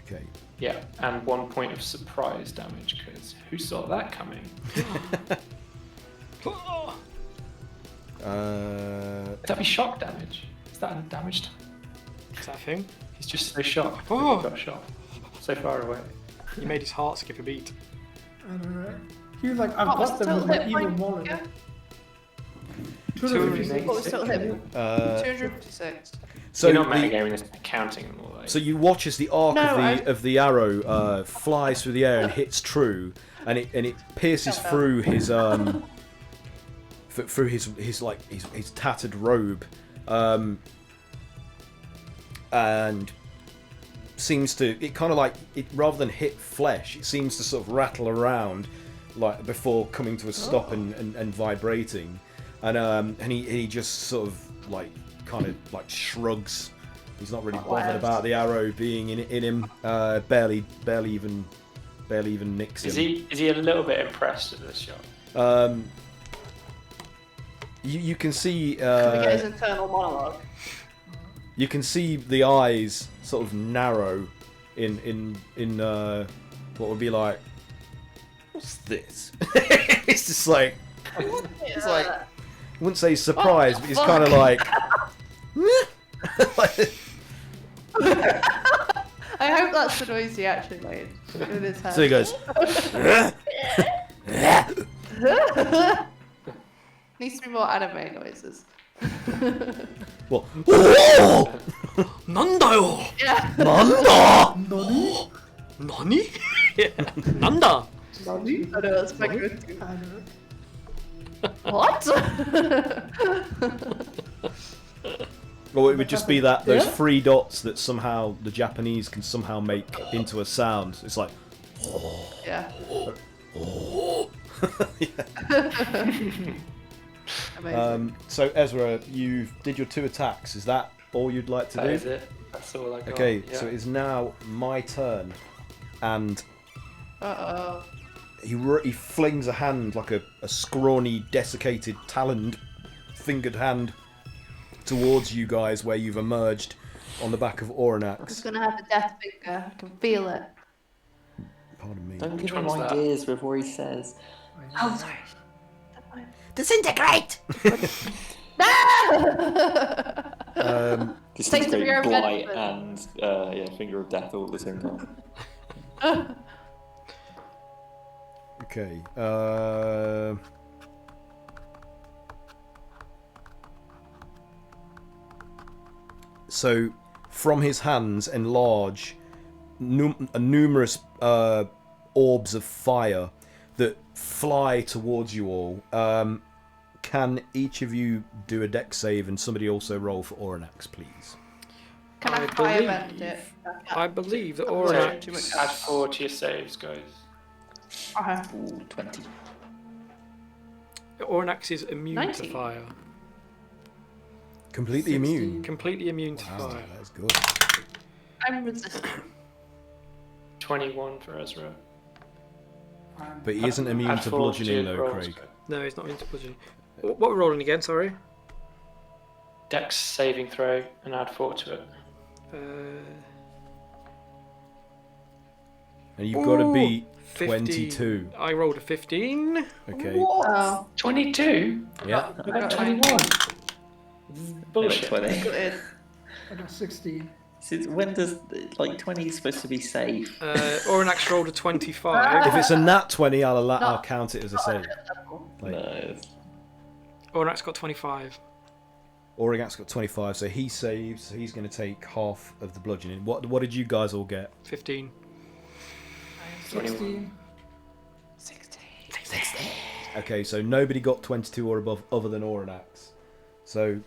Okay. Yeah, and 1 point of surprise damage, because who saw that coming? Would that be shock damage? Is that a damage time? Is that a thing? He's just so shocked. Oh. He got shot. So far away. You made his heart skip a beat. He was like, I've What was got the them total with my hit evil point? wallet. Yeah. 256. What was the total hit point? 256. So You're not the- metagaming this, counting them all. Like. So you watch as the arc No, of the arrow flies through the air and hits true, and it pierces through his through his like his tattered robe, and seems to it kind of like it rather than hit flesh, it seems to sort of rattle around like before coming to a stop and vibrating, and he just sort of like kind of like shrugs. He's not really bothered about the arrow being in him. Barely even nicks him. Is he a little bit impressed at this shot? You can see. Can we get his internal monologue? You can see the eyes sort of narrow in what would be like. What's this? It's just like. It's like. I wouldn't say surprised, but it's kind of like. I hope that's the noise he actually made with his head. So he goes. Needs to be more anime noises. Well. Nandayo! Yeah. Nanda! Nani? Yeah. Nanda! I know, that's quite good. What? Well, it would just be that those 3 dots that somehow the Japanese can somehow make into a sound. It's like. Yeah. Amazing. So Ezra, you did your 2 attacks. Is that all you'd like to That do? is it. That's all I got. Okay, yeah. so it is now my turn, and Uh-oh. he flings a hand like a scrawny, desiccated, taloned, fingered hand towards you guys where you've emerged on the back of He's Oranax. gonna have a death finger. I can feel it. Pardon me. Don't give him one's that? ideas before he says. Oh, sorry. Disintegrate! Taste of your own blight medicine. and finger of death all at the same time. Okay. So, from his hands enlarge numerous orbs of fire that fly towards you all. Can each of you do a dex save and somebody also roll for Oranax, please? Can I firebend it? I believe that So, Oranax. Add 4 to your saves, guys. Okay. Ooh, 20. Oranax is immune 19. to fire. Completely immune. Completely immune to Wow, fire. that's good. I'm resistant. 21 for Ezra. But he isn't immune Add to 4 bludgeoning, your though, rolls, Craig. guys. No, he's not immune to bludgeoning. What we're rolling again, sorry? Dex saving throw and add 4 to it. And you've got to beat 15. 22. I rolled a 15. Okay. Oh, 22? Yeah. I got 21. Bullshit. 20. good. I got 16. Since when does 20 supposed to be safe? Oranax rolled a 25. If it's a nat 20, I'll count it as a save. Like, No. Oranax got 25. Origak's got 25, so he saves. So he's going to take half of the bludgeoning. What did you guys all get? 15. 16. 16. Okay, so nobody got 22 or above other than Oranax. So,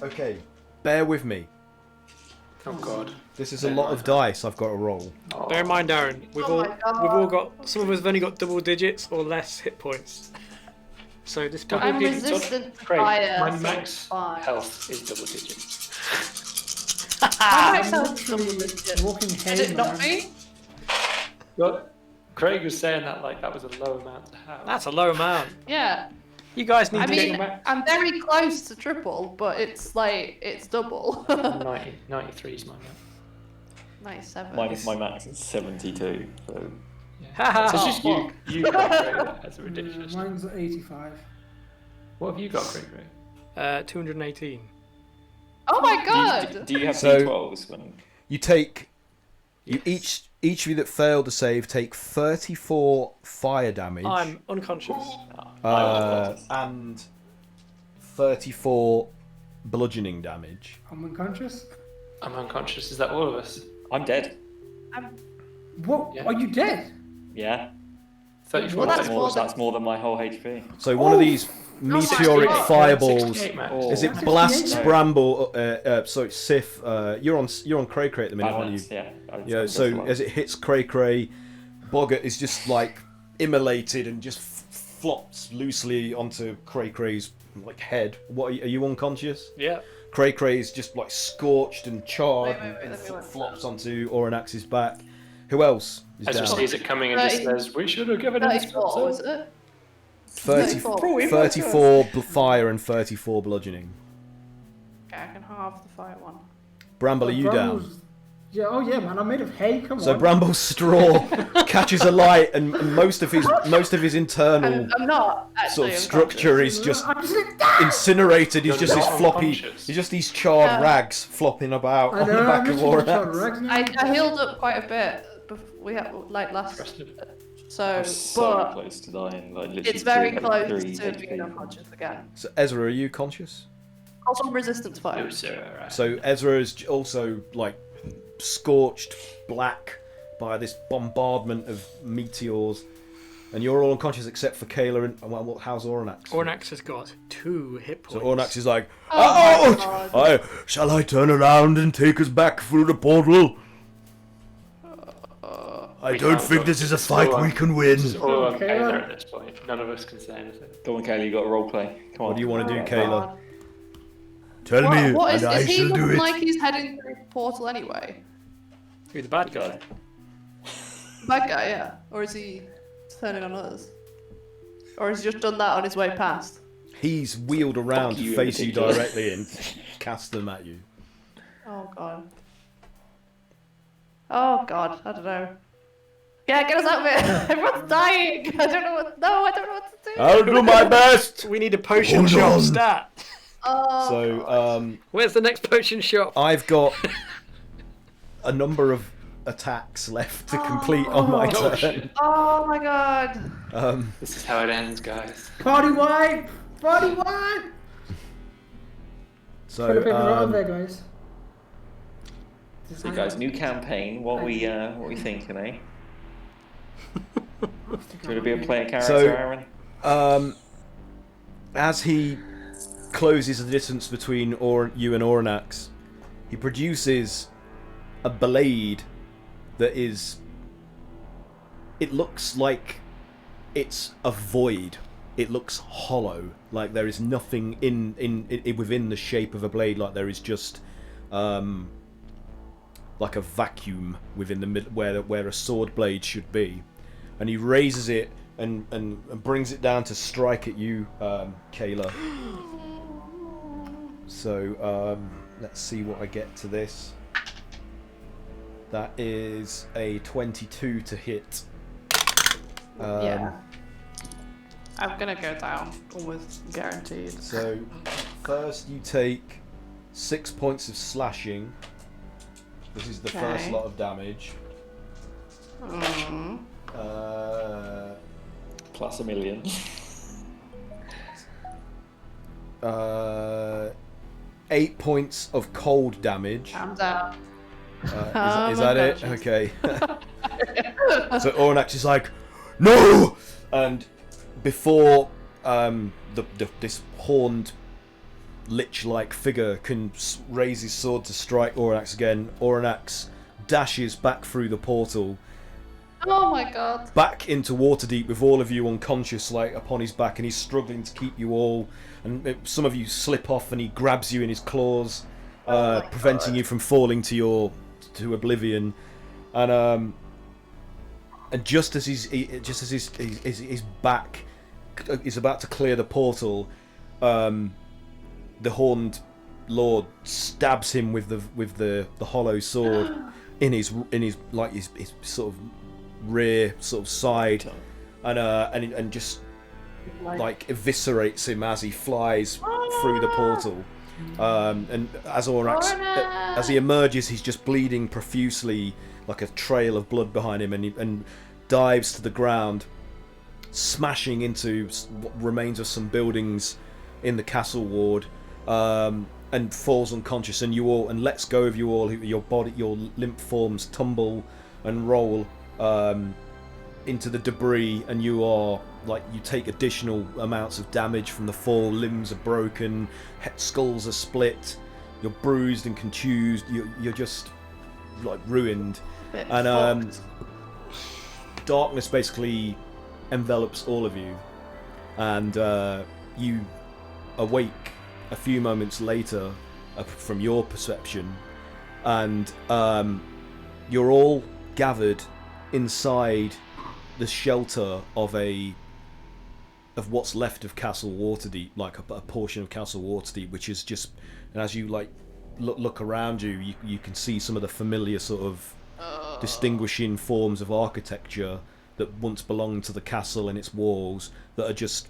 okay, bear with me. Oh god. This is a lot of dice I've got to roll. Oh. Bear in mind, Aaron, we've Oh all my God. we've all got. Some of us have only got double digits or less hit points. So this Double I'm digits. resistant to Great. fire. My so max it's fine. health is double digits. My max I'm health is double literally digits. walking hay, Is it not man. me? What? Craig was saying that like that was a low amount to have. That's a low amount. Yeah. You guys need I to mean, get. I'm very close to triple, but it's like, it's double. 93 is my max. 97. My max is 72. So Haha. So it's just you got Craig. That's ridiculous. Mine's at 85. What have you got, Craig? 218. Oh my god! do you have So- D12s when? You take, each of you that failed to save take 34 fire damage I'm unconscious. and 34 bludgeoning damage. I'm unconscious. I'm unconscious. Is that all of us? I'm dead. What? Yeah. Are you dead? Yeah. 34. Well, that's more, more than- that's more than my whole HP. So one of these meteoric God. fireballs. 68 max. Oh. As it That's blasts 68. Bramble, sorry, Sif, you're on Cray Cray at the minute, aren't you? Yeah. Yeah, so as it hits Cray Cray, Boggart is just like immolated and just flops loosely onto Cray Cray's like head. What are you unconscious? Yeah. Cray Cray is just like scorched and charred Wait, and let me look. flops onto Oranax's back. Who else is Ezra down? sees it coming and just 30. says, "We should have given him this 34, was it? 34 fire and 34 bludgeoning. Okay, I can halve the fire one. Bramble, are you down? Bramble's- Yeah, oh yeah, man, I'm made of hay, come So on. Bramble's straw catches a light, and most of his internal I'm not actually sort of unconscious. structure is just I'm just like, incinerated. He's You're just this not floppy. unconscious. He's just these charred Yeah. rags flopping about I on know, the back I'm of literally shot Oranax. rags now. I healed up quite a bit. We had like last. So, I'm so but close to dying. Like, literally it's very 3 close HP. to being unconscious again. So Ezra, are you conscious? Also, I'm resistant to fire. No, sir. So Ezra is also like scorched black by this bombardment of meteors, and you're all unconscious except for Kayla and well, how's Oranax? Oranax has got 2 hit So points. Oranax is like, Oh my ouch! God. Shall I turn around and take us back through the portal? I We don't can't think go. this is a It's fight all we on- can win. This is all on Okay, Taylor well. at this point. None of us can say anything. Go on, Kaylee, you got a role play. Come on. What do you want to do, Oh, Kayla? God. Tell me, What is, and I is he shall do looking it. like he's heading through the portal anyway? Who, the bad guy? Bad guy, yeah. Or is he turning on us? Or has he just done that on his way past? He's wheeled around Fuck you to in face you particular. directly and cast them at you. Oh god. Oh god, I don't know. Yeah, get us out of it! Everyone's dying! I don't know what. No, I don't know what to do! I'll do my best. We need a potion Hold shop on. stat. Oh, So, God. Where's the next potion shop? I've got a number of attacks left to complete on my Oh, turn. shit. Oh my god! This is how it ends, guys. party wipe! Party wipe! Put a So, paper out there, guys. So, guys, new campaign. What we thinking, eh? Could it be a player character, So- Aaron? as he closes the distance between you and Oranax, he produces a blade that is. It looks like it's a void. It looks hollow, like there is nothing in within the shape of a blade. Like there is just like a vacuum within the mid where a sword blade should be. And he raises it and brings it down to strike at you, Kayla. So let's see what I get to this. That is a 22 to hit. Yeah. I'm gonna go down, almost guaranteed. So first you take 6 points of slashing. This is the first Okay. lot of damage. Mm. Plus a million. 8 points of cold damage. I'm down. Is that it? unconscious. Okay. So Ornax is like, no! And before this horned lich-like figure can raise his sword to strike Ornax again, Ornax dashes back through the portal, Oh my god. back into Waterdeep with all of you unconscious, like upon his back, and he's struggling to keep you all. And some of you slip off, and he grabs you in his claws, my preventing God. you from falling to oblivion. And just as his back is about to clear the portal, the horned lord stabs him with the hollow sword in his sort of rear sort of side, and just like eviscerates him as he flies through the portal. And as Ornax, as he emerges, he's just bleeding profusely, like a trail of blood behind him, and dives to the ground, smashing into what remains of some buildings in the castle ward, and falls unconscious. And you all, and lets go of you all. Your limp forms tumble and roll into the debris, and you take additional amounts of damage from the fall. Limbs are broken, skulls are split, you're bruised and contused. You're just like ruined, Bit and fucked. darkness basically envelops all of you, and you awake a few moments later from your perception, and you're all gathered inside the shelter of what's left of Castle Waterdeep, like a portion of Castle Waterdeep, which is just, and as you like look around you, you can see some of the familiar sort of distinguishing forms of architecture that once belonged to the castle and its walls that are just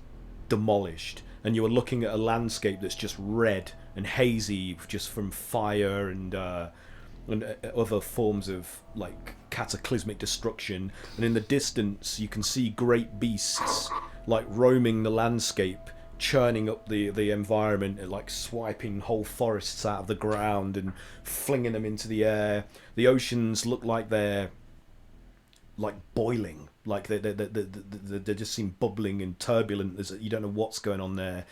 demolished. And you are looking at a landscape that's just red and hazy, just from fire and other forms of like cataclysmic destruction. And in the distance, you can see great beasts like roaming the landscape, churning up the environment, and like swiping whole forests out of the ground and flinging them into the air. The oceans look like they're like boiling, like they just seem bubbling and turbulent. You don't know what's going on there,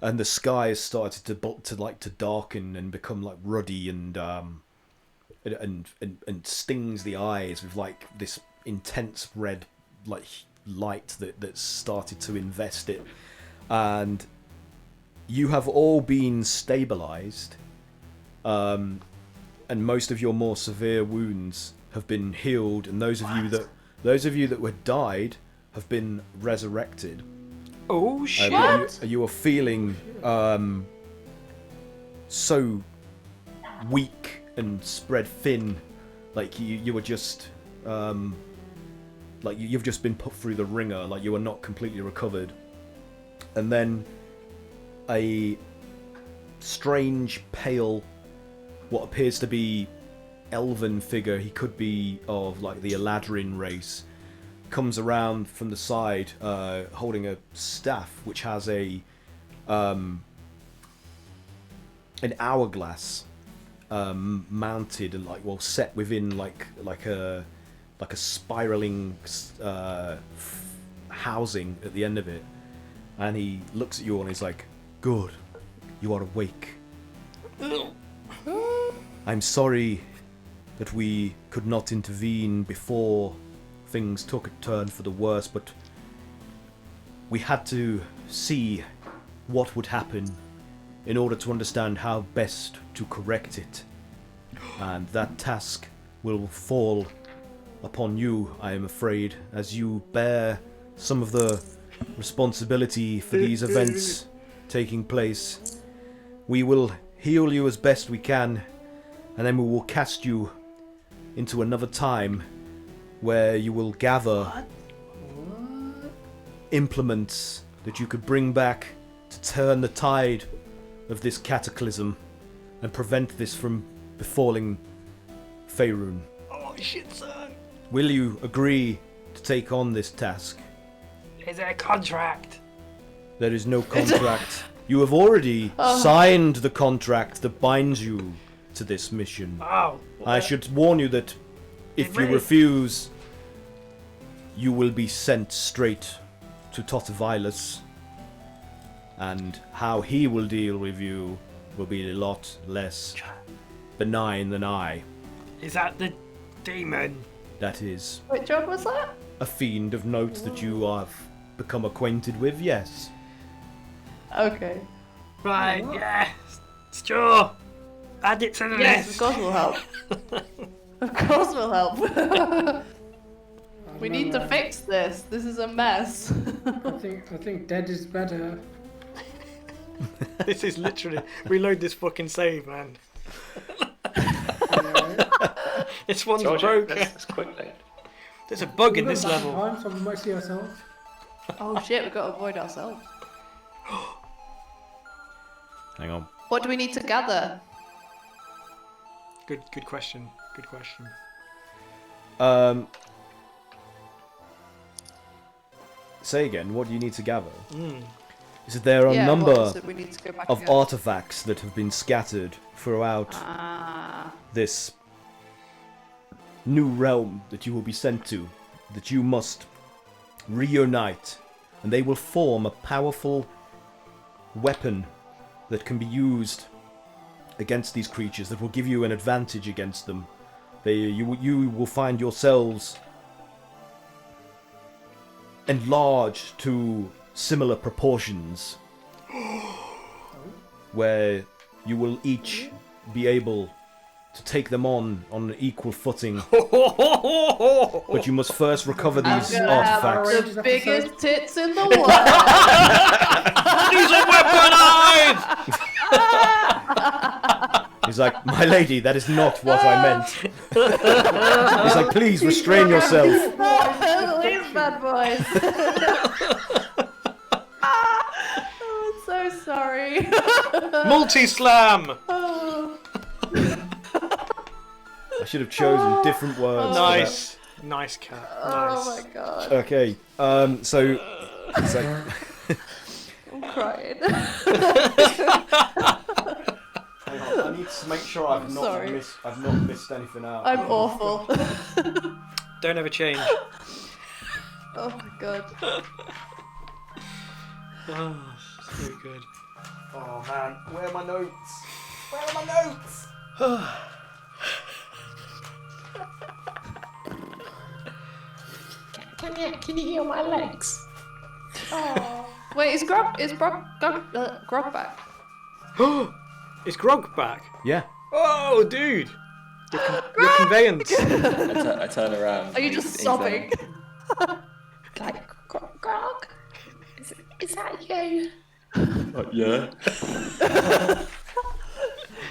and the sky has started to darken and become like ruddy and stings the eyes with like this intense red like light that's started to invest it. And you have all been stabilized, and most of your more severe wounds have been healed, and those of you that were died have been resurrected. Oh shit! You are feeling so weak and spread thin, like you were just like you've just been put through the ringer, like you are not completely recovered. And then a strange, pale, what appears to be elven figure, he could be of like the Eladrin race, comes around from the side, holding a staff which has an hourglass mounted and like set within like a spiraling housing at the end of it. And he looks at you all and he's like, "Good, you are awake. I'm sorry that we could not intervene before things took a turn for the worse, but we had to see what would happen in order to understand how best to correct it. And that task will fall upon you, I am afraid, as you bear some of the responsibility for these events taking place. We will heal you as best we can, and then we will cast you into another time where you will gather implements that you could bring back to turn the tide of this cataclysm, and prevent this from befalling Faerun. Oh shit, son. Will you agree to take on this task? Is there a contract? There is no contract. You have already signed the contract that binds you to this mission. Oh. I should warn you that if you Really? refuse, you will be sent straight to Totavilus, and how he will deal with you will be a lot less benign than I. Is that the demon? That is Which one was that? a fiend of note that you have become acquainted with, yes. Okay. Right, yes. Sure. Add it to the Yes, of list. course we'll help. Of course we'll help. We need to fix this. This is a mess. I think dead is better. This is literally... Reload this fucking save, man. This one's Told you, broken. let's quickly. There's a bug in We've this got back in level. time, so we might see ourselves. Oh shit, we've got to avoid ourselves. Hang on. What do we need to gather? Good question. Good question. Say again, what do you need to gather? Mm. Is that there are a Yeah, number what is it we need to go back of and get? artifacts that have been scattered throughout Ah. this new realm that you will be sent to, that you must reunite, and they will form a powerful weapon that can be used against these creatures, that will give you an advantage against them. You will find yourselves enlarged to similar proportions, where you will each be able to take them on an equal footing. But you must first recover I'm these gonna have artifacts. the biggest tits in the world. These are weaponized! He's like, my lady, that is not what I meant. He's like, please restrain yourself. These bad boys. I'm so sorry. Multi-slam! Oh. I should have chosen different words. for that. Nice. Nice cat. Oh Nice. my god. Okay, so it's like, I'm crying. hang on, I need to make sure I've I'm not sorry. missed anything out. I'm awful. Don't ever change. Oh my god. Oh, so good. Oh man, where are my notes? Where are my notes? Can you heal my legs? Oh. Wait, is Grog back? Is Grog back? Yeah. Oh, dude! Your conveyance. I turn around. Are you just He's sobbing? like, Grog? Is that you? Yeah.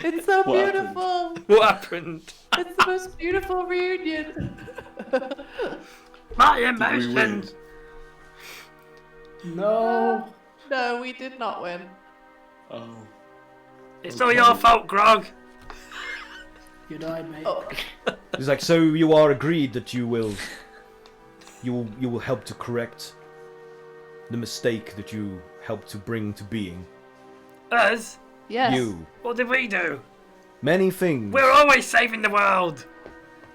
It's so What beautiful. What happened? It's the most beautiful reunion. My emotions! No. No, we did not win. Oh. It's all your fault, Grog! You died, mate. Oh. He's like, so you are agreed that you will help to correct the mistake that you helped to bring to being. Us? Yes. You. What did we do? Many things. We're always saving the world!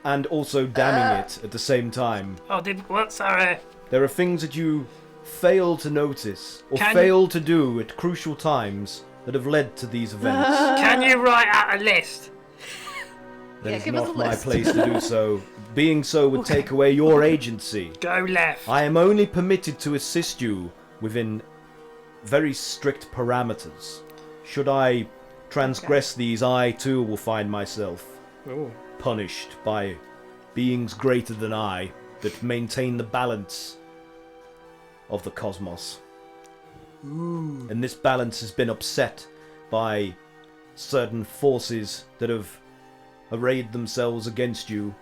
And also damning it at the same time. Oh, what? Sorry. There are things that you fail to notice or Can- fail to do at crucial times that have led to these events. Can you write out a list? That Yeah, is give us a not my list. place to do so. Being so would take away your agency. Go left. I am only permitted to assist you within very strict parameters. Should I transgress these, I too will find myself Ooh. punished by beings greater than I that maintain the balance of the cosmos. And this balance has been upset by certain forces that have arrayed themselves against you,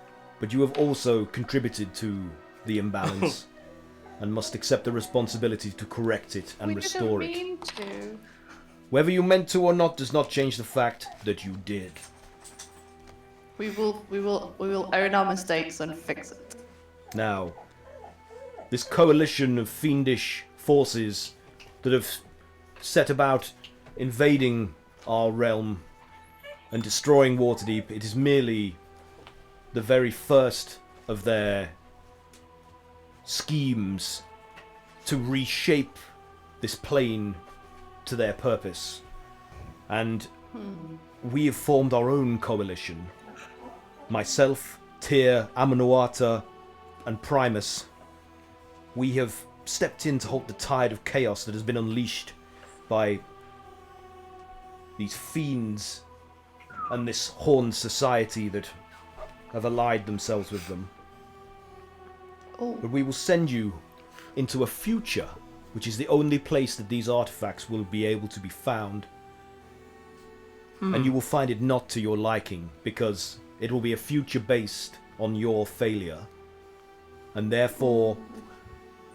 but you have also contributed to the imbalance and must accept the responsibility to correct it and We restore didn't it. mean to. Whether you meant to or not does not change the fact that you did. We will own our mistakes and fix it. Now, this coalition of fiendish forces that have set about invading our realm and destroying Waterdeep, it is merely the very first of their schemes to reshape this plane to their purpose. And we have formed our own coalition. Myself, Tyr, Amanuata, and Primus. We have stepped in to halt the tide of chaos that has been unleashed by these fiends and this horned society that have allied themselves with them. Oh. But we will send you into a future, which is the only place that these artifacts will be able to be found. And you will find it not to your liking, because it will be a future based on your failure. And therefore,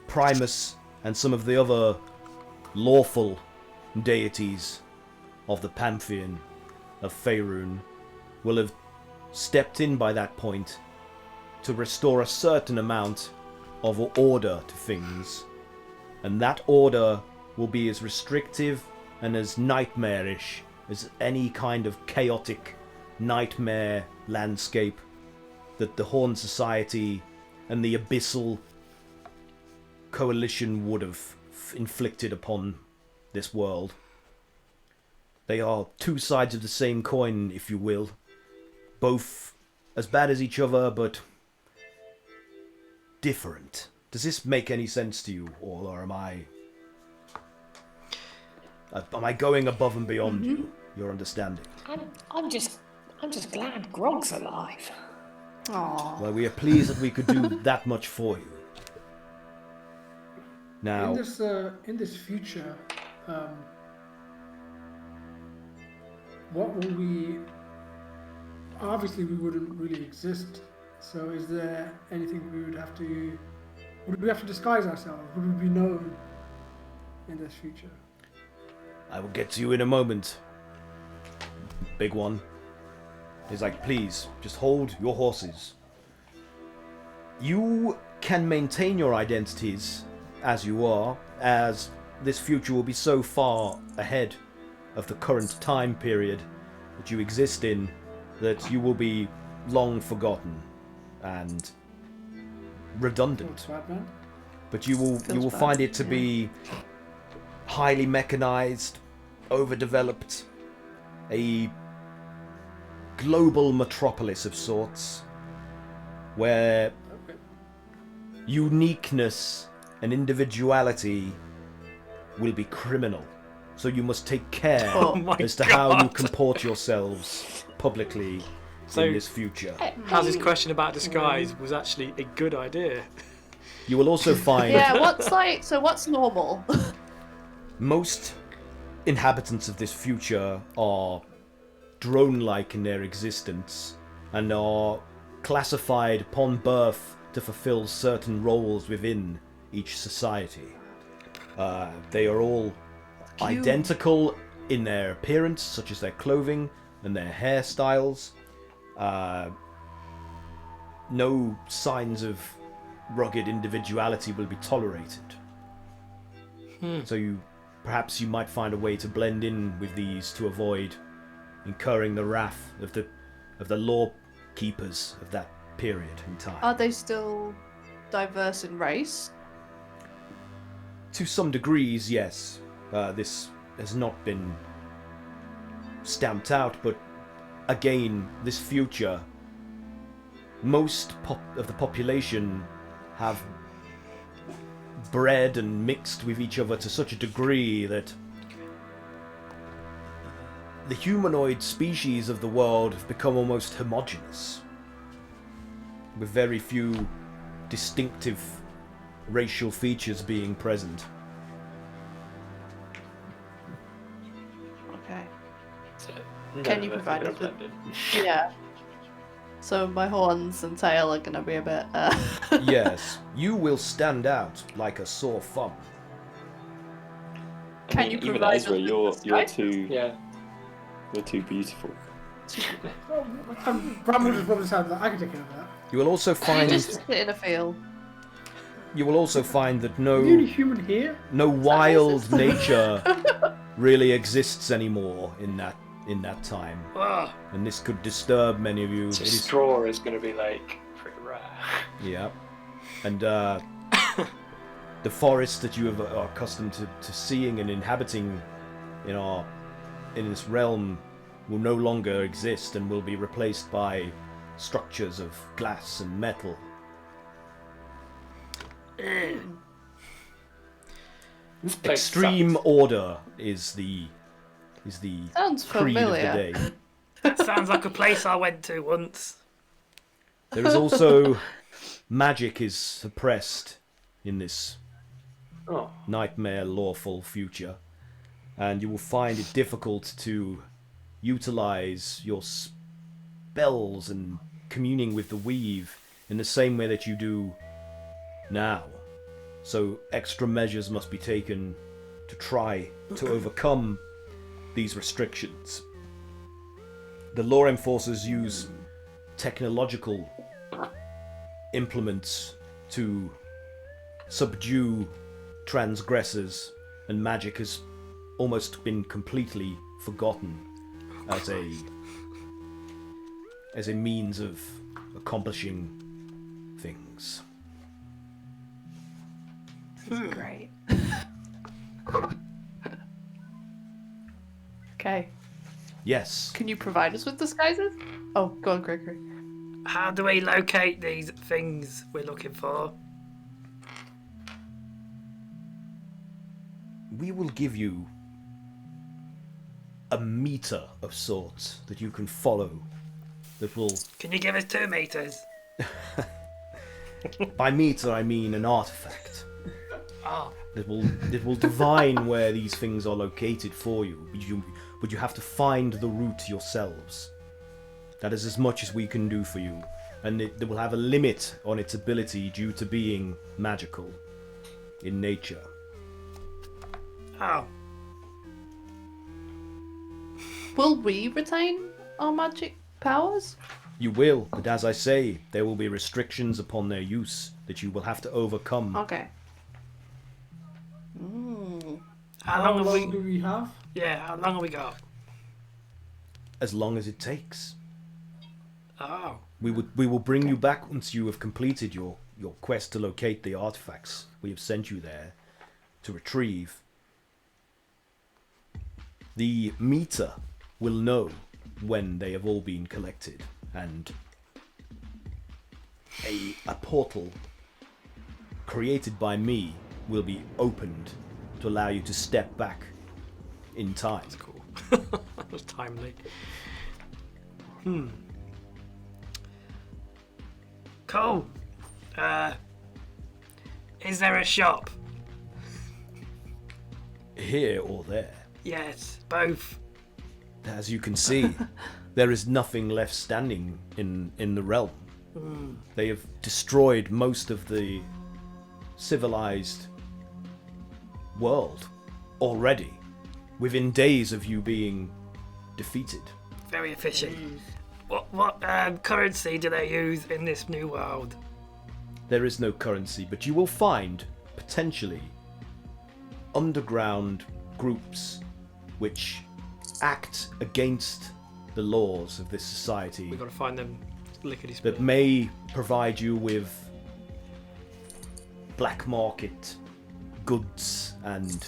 Primus and some of the other lawful deities of the pantheon of Faerun will have stepped in by that point to restore a certain amount of order to things. And that order will be as restrictive and as nightmarish as any kind of chaotic nightmare landscape that the Horn Society and the Abyssal Coalition would have inflicted upon this world. They are two sides of the same coin, if you will. Both as bad as each other, but different. Does this make any sense to you, or am I going above and beyond your understanding? I'm just glad Grog's alive. Aww. Well, we are pleased that we could do that much for you. Now, in this future, what will we? Obviously, we wouldn't really exist. So, is there anything we would have to? Would we have to disguise ourselves? Would we be known in this future? I will get to you in a moment. Big one. He's like, please, just hold your horses. You can maintain your identities as you are, as this future will be so far ahead of the current time period that you exist in that you will be long forgotten and redundant. But you will find it to be highly mechanized, overdeveloped, a global metropolis of sorts, where uniqueness and individuality will be criminal. So you must take care as to how you comport yourselves publicly in this future. Haz's question about disguise was actually a good idea. You will also find what's normal? most inhabitants of this future are drone-like in their existence and are classified upon birth to fulfill certain roles within each society. They are all identical in their appearance, such as their clothing and their hairstyles. No signs of rugged individuality will be tolerated. So perhaps you might find a way to blend in with these to avoid incurring the wrath of the law keepers of that period in time. Are they still diverse in race? To some degrees, yes. This has not been stamped out, but again, this future, most of the population have bred and mixed with each other to such a degree that the humanoid species of the world have become almost homogeneous, with very few distinctive racial features being present. Okay. So, Can you provide us with... Yeah. So my horns and tail are gonna be a bit... Yes, you will stand out like a sore thumb. Can you even provide Ezra, us with you're disguise? too Yeah. you're too beautiful. Bramble just rubbed his hand like, I can take care of that. You will also You find just sit in a field. that The only human here? no wild racist? nature really exists anymore in that time, Ah, and this could disturb many of you. So It is- straw is going to be like pretty rare. Yeah, and the forest that you are accustomed to seeing and inhabiting in this realm will no longer exist and will be replaced by structures of glass and metal. This place Extreme sucks. order is the Sounds creed familiar. of the day. that sounds like a place I went to once. There is also magic is suppressed in this Oh, nightmare lawful future, and you will find it difficult to utilize your spells and communing with the weave in the same way that you do now. So extra measures must be taken to try to overcome these restrictions. The law enforcers use technological implements to subdue transgressors, and magic has almost been completely forgotten as a means of accomplishing things. This is great. Okay. Yes. Can you provide us with disguises? Oh, go on, Gregory. How do we locate these things we're looking for? We will give you a meter of sorts that you can follow that will, Can you give us 2 meters? by meter I mean an artifact Oh, that will divine where these things are located for you. But you have to find the route yourselves. That is as much as we can do for you, and it will have a limit on its ability due to being magical in nature. oh, Will we retain our magic powers? You will, but as I say, there will be restrictions upon their use that you will have to overcome. Okay. how How long have long we? do we have? Yeah, how long have we got? As long as it takes. Oh, We will bring you back once you have completed your quest to locate the artifacts we have sent you there to retrieve. The meter will know when they have all been collected, and a portal created by me will be opened to allow you to step back in time. that's cool. That was timely. Cool. Is there a shop? Here or there. Yes, both. As you can see, there is nothing left standing in the realm. They have destroyed most of the civilized world already, within days of you being defeated. Very efficient. What currency do they use in this new world? There is no currency, but you will find, potentially, underground groups which act against the laws of this society We've got to find them lickety that split. may provide you with black market goods and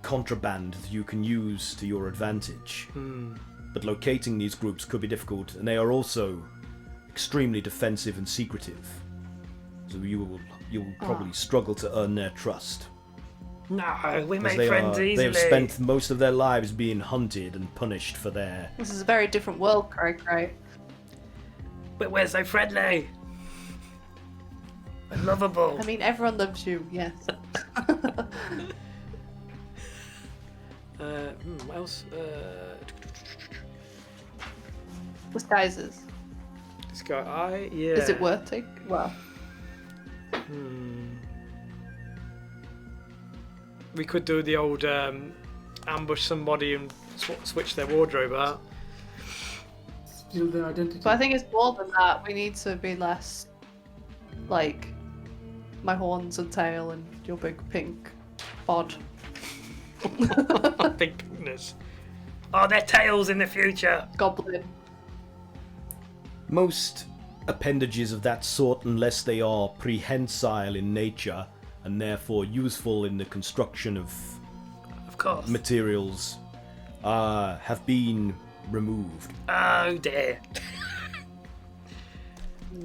contraband that you can use to your advantage. But locating these groups could be difficult, and they are also extremely defensive and secretive. So you will probably struggle to earn their trust. No, we As make they friends easily. have spent most of their lives being hunted and punished for their... This is a very different world, Craig, right? But we're so friendly. And lovable. I mean, everyone loves you, yes. What else? Disguises. This guy, yeah. Is it worth taking? Well, We could do the old ambush somebody and switch their wardrobe out. Steal their identity. But I think it's more than that. We need to be less like my horns and tail and your big pink bod. Thank goodness. Oh, their tails in the future. Goblin. Most appendages of that sort, unless they are prehensile in nature and therefore useful in the construction of course. materials, have been removed. Oh dear.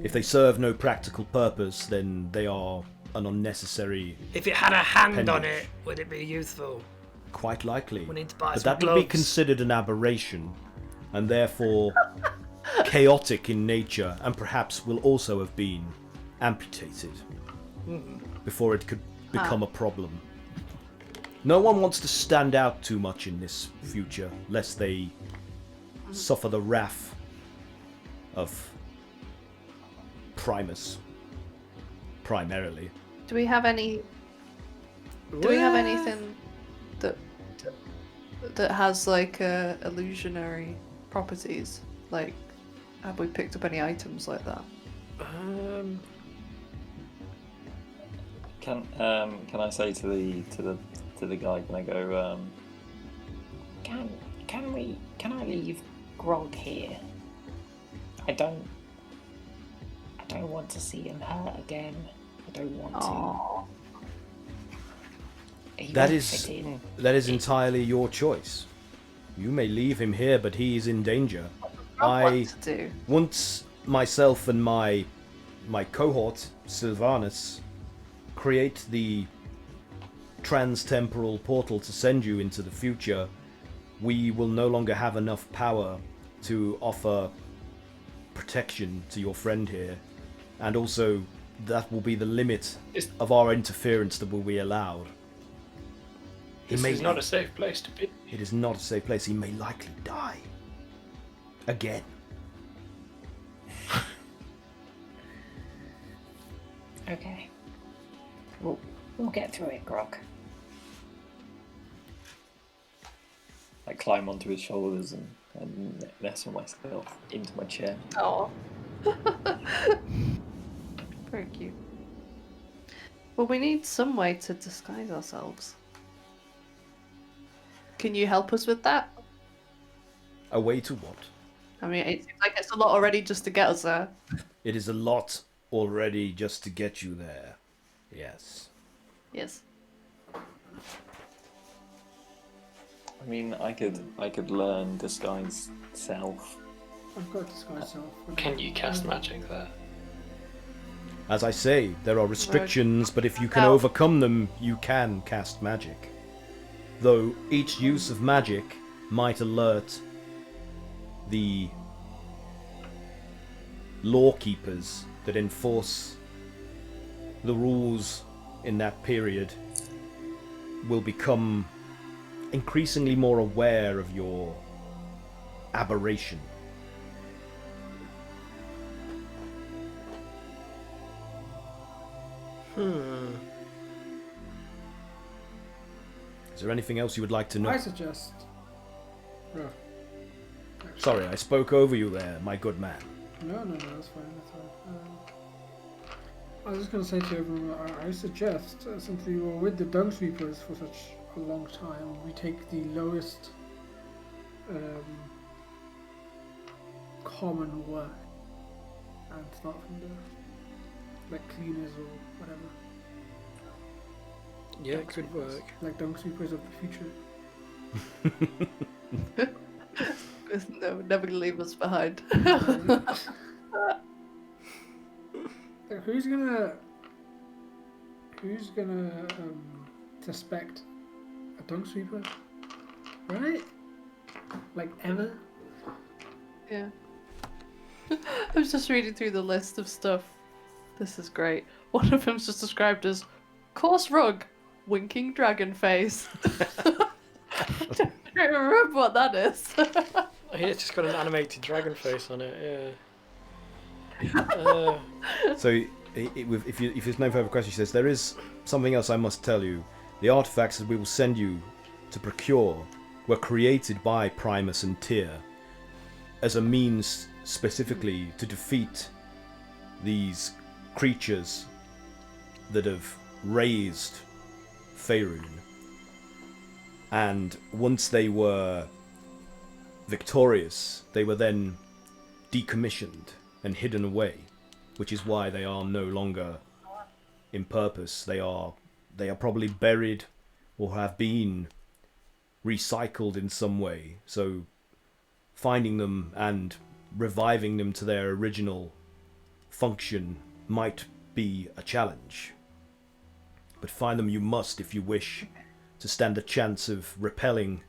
If they serve no practical purpose, then they are an unnecessary. If it had a hand on appendage. it, would it be useful? Quite likely. We need to buy But some that would be gloves. considered an aberration, and therefore chaotic in nature, and perhaps will also have been amputated before it could become a problem. No one wants to stand out too much in this future, lest they suffer the wrath of Primus, primarily. Do we have any? Do we have anything that has like illusionary properties? Like, have we picked up any items like that? Can I say to the guy? Can I go? Can I leave Grog here? I don't want to see him hurt again. I don't want Aww. to. He That won't is fit in. entirely your choice. You may leave him here, but he is in danger. What to do? Once myself and my cohort, Sylvanus, create the trans-temporal portal to send you into the future, we will no longer have enough power to offer protection to your friend here. And also, that will be the limit of our interference that will be allowed. This is not a safe place to be. It is not a safe place. He may likely die. Again. Okay. We'll get through it, Grog. I climb onto his shoulders and nestle myself into my chair. Oh. Very cute. Well, we need some way to disguise ourselves. Can you help us with that? A way to what? I mean, it seems like it's a lot already just to get us there. It is a lot already just to get you there. Yes. Yes. I mean, I could learn disguise self. I've got disguise self. Can you cast magic there? As I say, there are restrictions, but if you can Now- overcome them, you can cast magic. Though each use of magic might alert the lawkeepers that enforce the rules in that period will become increasingly more aware of your aberration. Is there anything else you would like to know? I suggest. Oh, Sorry, I spoke over you there, my good man. no, that's fine. That's fine. I was just going to say to everyone, I suggest, since we were with the dung sweepers for such a long time, we take the lowest common work and start from there, like cleaners or whatever, Yeah, good work. like dung sweepers of the future. No, never gonna leave us behind. Like, who's gonna suspect a dung sweeper, right? Like ever? Yeah. I was just reading through the list of stuff. This is great. One of them's just described as coarse rug, winking dragon face. I don't remember what that is. Oh, yeah, it's just got an animated dragon face on it. Yeah. So, if there's no further questions, he says, there is something else I must tell you. The artifacts that we will send you to procure were created by Primus and Tyr as a means specifically to defeat these creatures that have raised Faerun. And once they were victorious, they were then decommissioned and hidden away, which is why they are no longer in purpose. They are probably buried or have been recycled in some way. So finding them and reviving them to their original function might be a challenge. But find them you must if you wish to stand a chance of repelling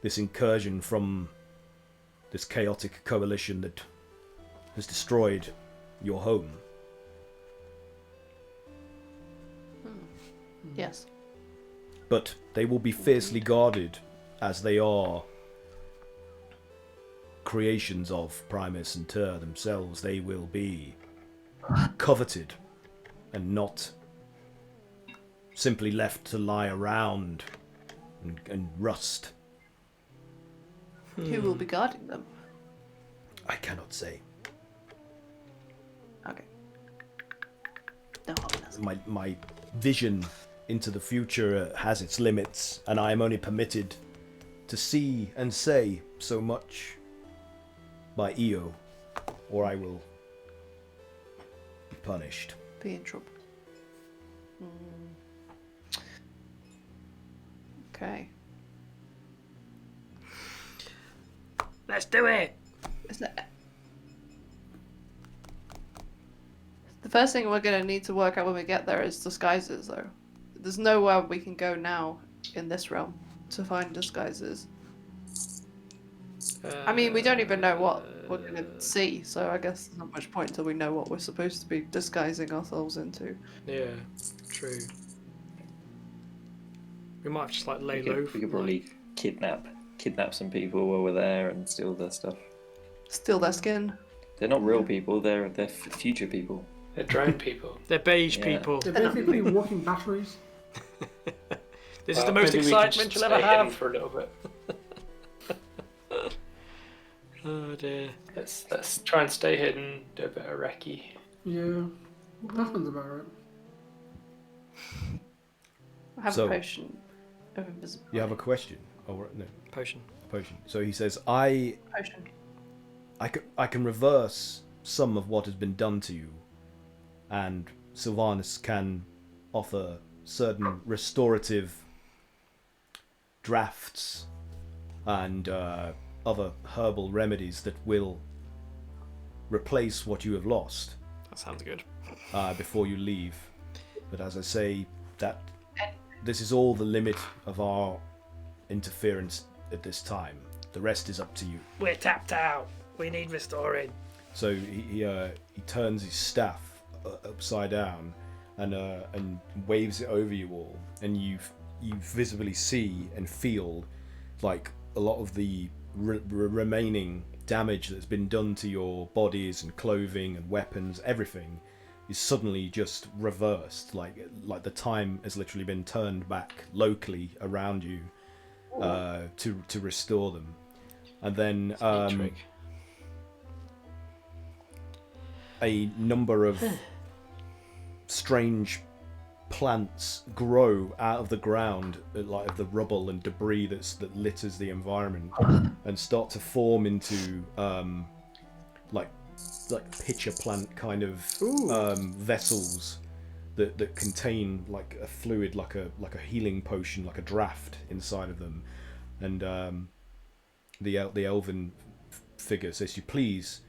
this incursion from this chaotic coalition that has destroyed your home. Yes. But they will be fiercely guarded, as they are creations of Primus and Tyr themselves. They will be coveted and not simply left to lie around and rust. Who will be guarding them? I cannot say. Okay. No harm in asking. My vision into the future has its limits, and I am only permitted to see and say so much by Io, or I will be punished. Be in trouble. Okay. Let's do it. Isn't it? The first thing we're gonna need to work out when we get there is disguises, though. There's nowhere we can go now in this realm to find disguises. I mean, we don't even know what we're gonna see, so I guess there's not much point till we know what we're supposed to be disguising ourselves into. Yeah, true. We might just like lay We low. could probably kidnap some people while we're there and steal their stuff. Steal their skin. They're not real people. They're future people. They're drone people. They're beige Yeah. people. They're basically walking batteries. This is the Well, most maybe we could excitement just you'll ever stay hidden have. for a little bit. Oh dear. Let's try and stay hidden. Do a bit of recce. Yeah, that sounds about right. I have So- a potion of invisibility. You have a question? Oh, no, Potion. potion. So he says, I can reverse some of what has been done to you, and Sylvanus can offer certain restorative drafts and other herbal remedies that will replace what you have lost That sounds good. before you leave. But as I say, that this is all the limit of our interference at this time. The rest is up to you. We're tapped out. We need restoring. So he turns his staff upside down and waves it over you all, and you visibly see and feel like a lot of the remaining damage that's been done to your bodies and clothing and weapons, everything is suddenly just reversed. Like the time has literally been turned back locally around you to restore them, and then a number of strange plants grow out of the ground, like of the rubble and debris that litters the environment, and start to form into like pitcher plant kind of vessels that contain like a fluid, like a healing potion, like a draft inside of them. And the elven figure says, "You please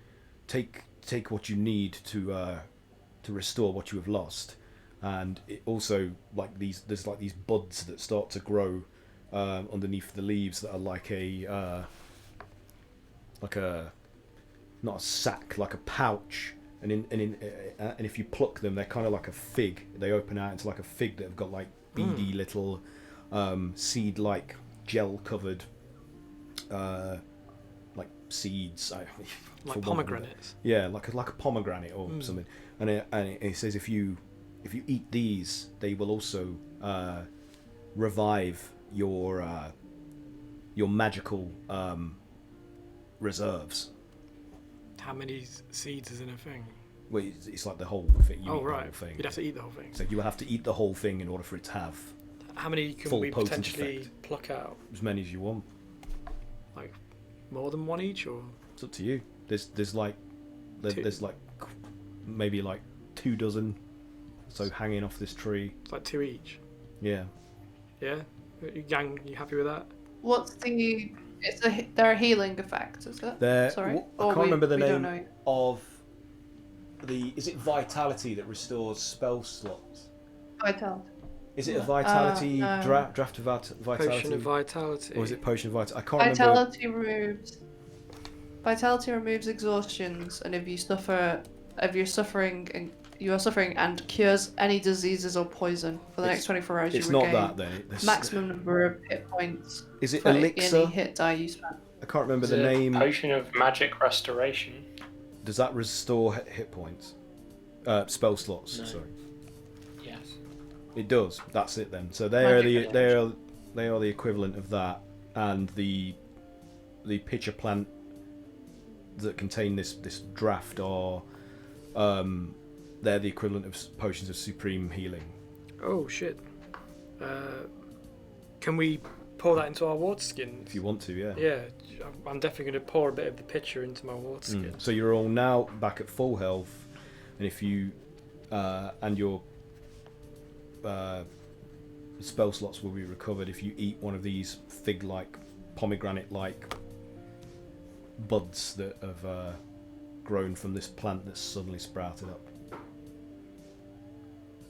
take what you need to restore what you have lost." And it also there's these buds that start to grow underneath the leaves that are like a not a sack, like a pouch, and if you pluck them, they're kind of like a fig. They open out into like a fig that have got like beady little seed-like gel-covered like seeds, Like pomegranates. yeah, like a pomegranate or something. And it says if you eat these, they will also revive your magical reserves. How many seeds is in a thing? Well, it's like the whole thing. You eat the right. whole thing. You'd have to eat the whole thing. So you will have to eat the whole thing in order for it to have How many can full we potent potentially effect. pluck out? As many as you want. Like more than one each, or? It's up to you. There's like maybe like 2 dozen, so hanging off this tree. It's like 2 each. Yeah. Yeah. You happy with that? What's the? They're a healing effect, is it? Sorry. I Or can't remember the we don't name know. of the. Is it vitality that restores spell slots? Vitality. Is it a vitality no. draft of vitality? Potion of vitality. Or is it potion of vitality? I can't remember. Vitality removes exhaustions, and if you are suffering and cures any diseases or poison for the next 24 hours, It's you not regain that then. maximum number of hit points Is it for elixir? any hit die you spend. I can't remember Is the it name. Potion of magic restoration. Does that restore hit points? Spell slots. No. Sorry. Yes. It does. That's it then. So they are the equivalent of that, and the pitcher plant that contain this draft are they're the equivalent of potions of supreme healing. Oh shit. Can we pour that into our water skins? If you want to, yeah. Yeah, I'm definitely going to pour a bit of the pitcher into my water skin. So you're all now back at full health, and if you and your spell slots will be recovered if you eat one of these fig-like, pomegranate-like buds that have grown from this plant that's suddenly sprouted up.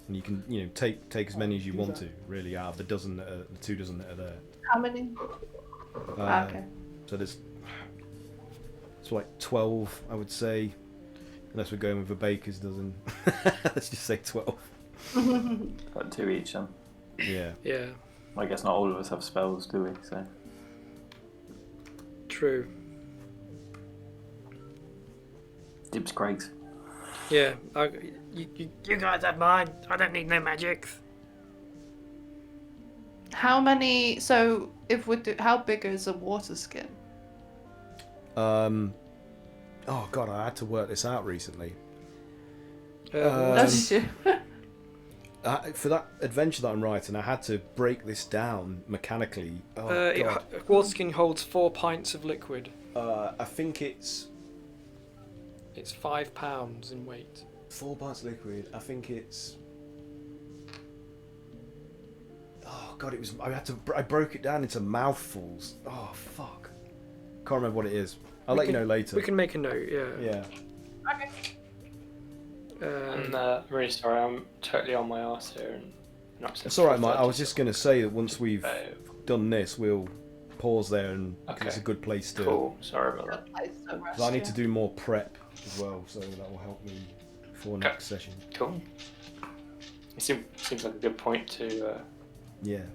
And you can, take as many as you want to, really, out of the 2 dozen that are there. How many? Okay. So it's like 12, I would say, unless we're going with a baker's dozen. Let's just say 12. Got 2 each then. Yeah. Yeah, I guess not all of us have spells, do we? So true. dibs Craig's. Yeah, you guys have mine. I don't need no magics. How many? So if how big is a water skin? Oh god, I had to work this out recently. That's you. For that adventure that I'm writing, I had to break this down mechanically. Oh god. Water skin holds 4 pints of liquid. I think it's It's 5 pounds in weight. 4 pints of liquid. I think it's. Oh god, it was. I broke it down into mouthfuls. Oh fuck. Can't remember what it is. I'll let you know later. We can make a note. Yeah. Yeah. Okay. I'm really sorry, I'm totally on my arse here. And not It's alright, Mike. I was just going to say that once we've Oh, done this, we'll pause there, and 'cause it's a Okay. good place to. cool, sorry about that. So I need to do more prep as well, so that will help me for next session. Cool. It seems like a good point to, Yeah.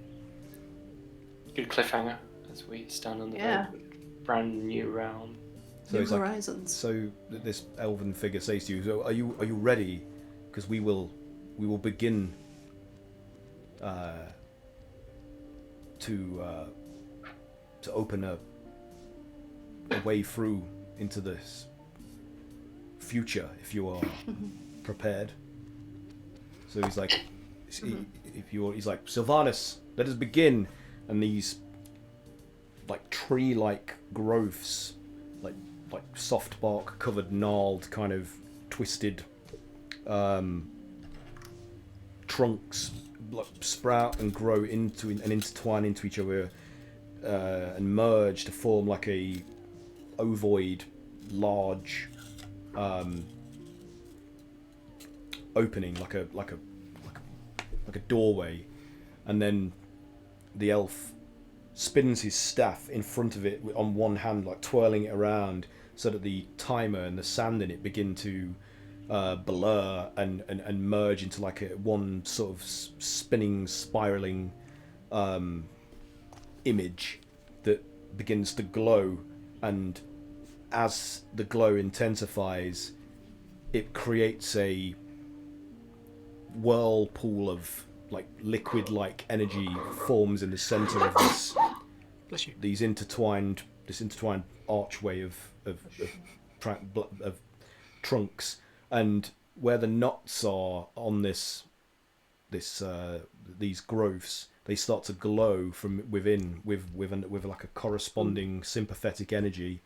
good cliffhanger as we stand on the Yeah. brand new round. So New it's like, horizons. so this elven figure says to you, "So are you ready? Because we will begin to open a way through into this future if you are prepared." So he's like, he's like, "Sylvanus, let us begin." And these like tree-like growths, like soft bark covered, gnarled, kind of twisted trunks sprout and grow into and intertwine into each other and merge to form like a ovoid, large opening, like a doorway, and then the elf spins his staff in front of it on one hand, like twirling it around, so that the timer and the sand in it begin to blur and merge into like one sort of spinning, spiraling image that begins to glow. And as the glow intensifies, it creates a whirlpool of like liquid-like energy forms in the center of this Bless you. this intertwined archway of trunks, and where the knots are on these growths, they start to glow from within with like a corresponding sympathetic energy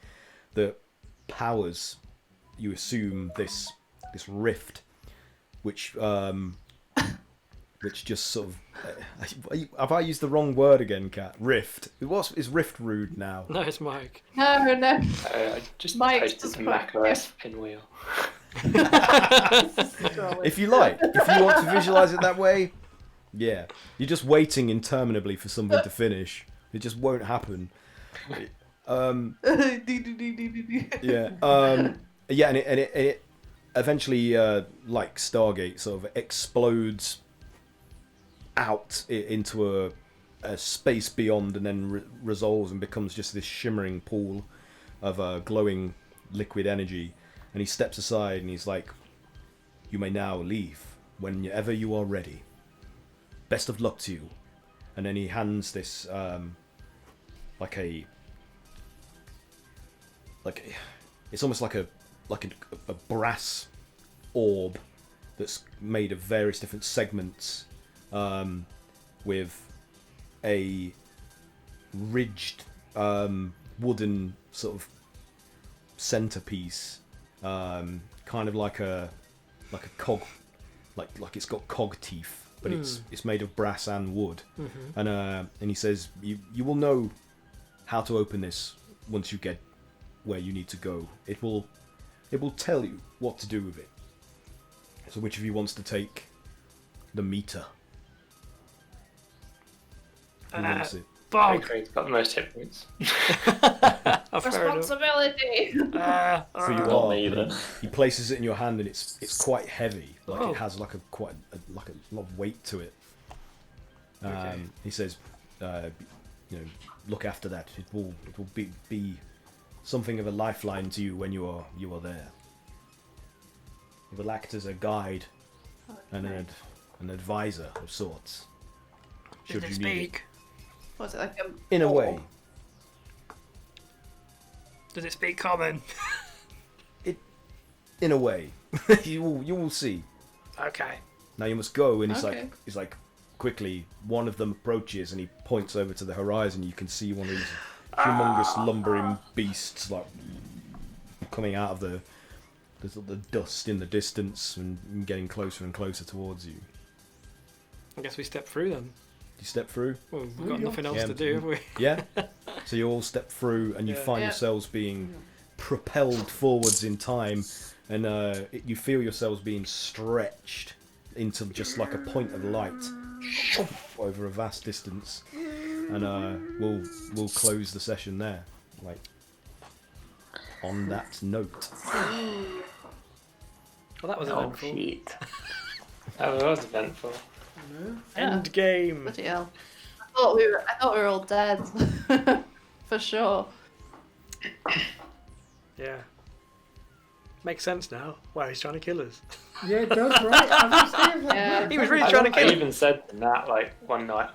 that powers, you assume, this rift, which just sort of have I used the wrong word again, Kat? Rift. Is rift rude now? No, it's Mike. No. I just Mike's posted just the put- macOS pinwheel. If you like, if you want to visualize it that way, yeah. You're just waiting interminably for something to finish. It just won't happen. Yeah. Yeah, and it eventually, like Stargate, sort of explodes out into a space beyond, and then resolves and becomes just this shimmering pool of glowing liquid energy. And he steps aside and he's like, "You may now leave whenever you are ready. Best of luck to you." And then he hands this it's almost like a brass orb that's made of various different segments, with a ridged wooden sort of centerpiece, kind of like a cog, like it's got cog teeth, but it's made of brass and wood. And he says, you will know how to open this once you get where you need to go. It will tell you what to do with it. So which of you wants to take the meter? Who wants it? Bog. Craig's got the most hit points. Responsibility. For you Not are. me, then. He places it in your hand, and it's quite heavy. Like Oh. it has like a lot of weight to it. Okay. He says, look after that. It will be something of a lifeline to you when you are there. It will act as a guide and an advisor of sorts. Did it speak? What's it like? In a way. Does it speak common? In a way. you will see. Okay. Now you must go, and Okay. he's like quickly, one of them approaches and he points over to the horizon. You can see one of these humongous lumbering beasts like coming out of the dust in the distance and getting closer and closer towards you. I guess we step through them. You step through? Well, we've got nothing else Yeah. to do, have we? Yeah. So you all step through, and you Yeah. find Yeah. yourselves being propelled forwards in time, and you feel yourselves being stretched into just like a point of light over a vast distance. And we'll close the session there. Like on that note. Well, that was Oh, eventful. shit. That was eventful. Yeah. End game. Bloody hell. I thought we were all dead. For sure. Yeah. Makes sense now. Why he's trying to kill us. Yeah, it does, right? I'm just saying, like, Yeah. He was really I trying to kill us. even said in that like one night,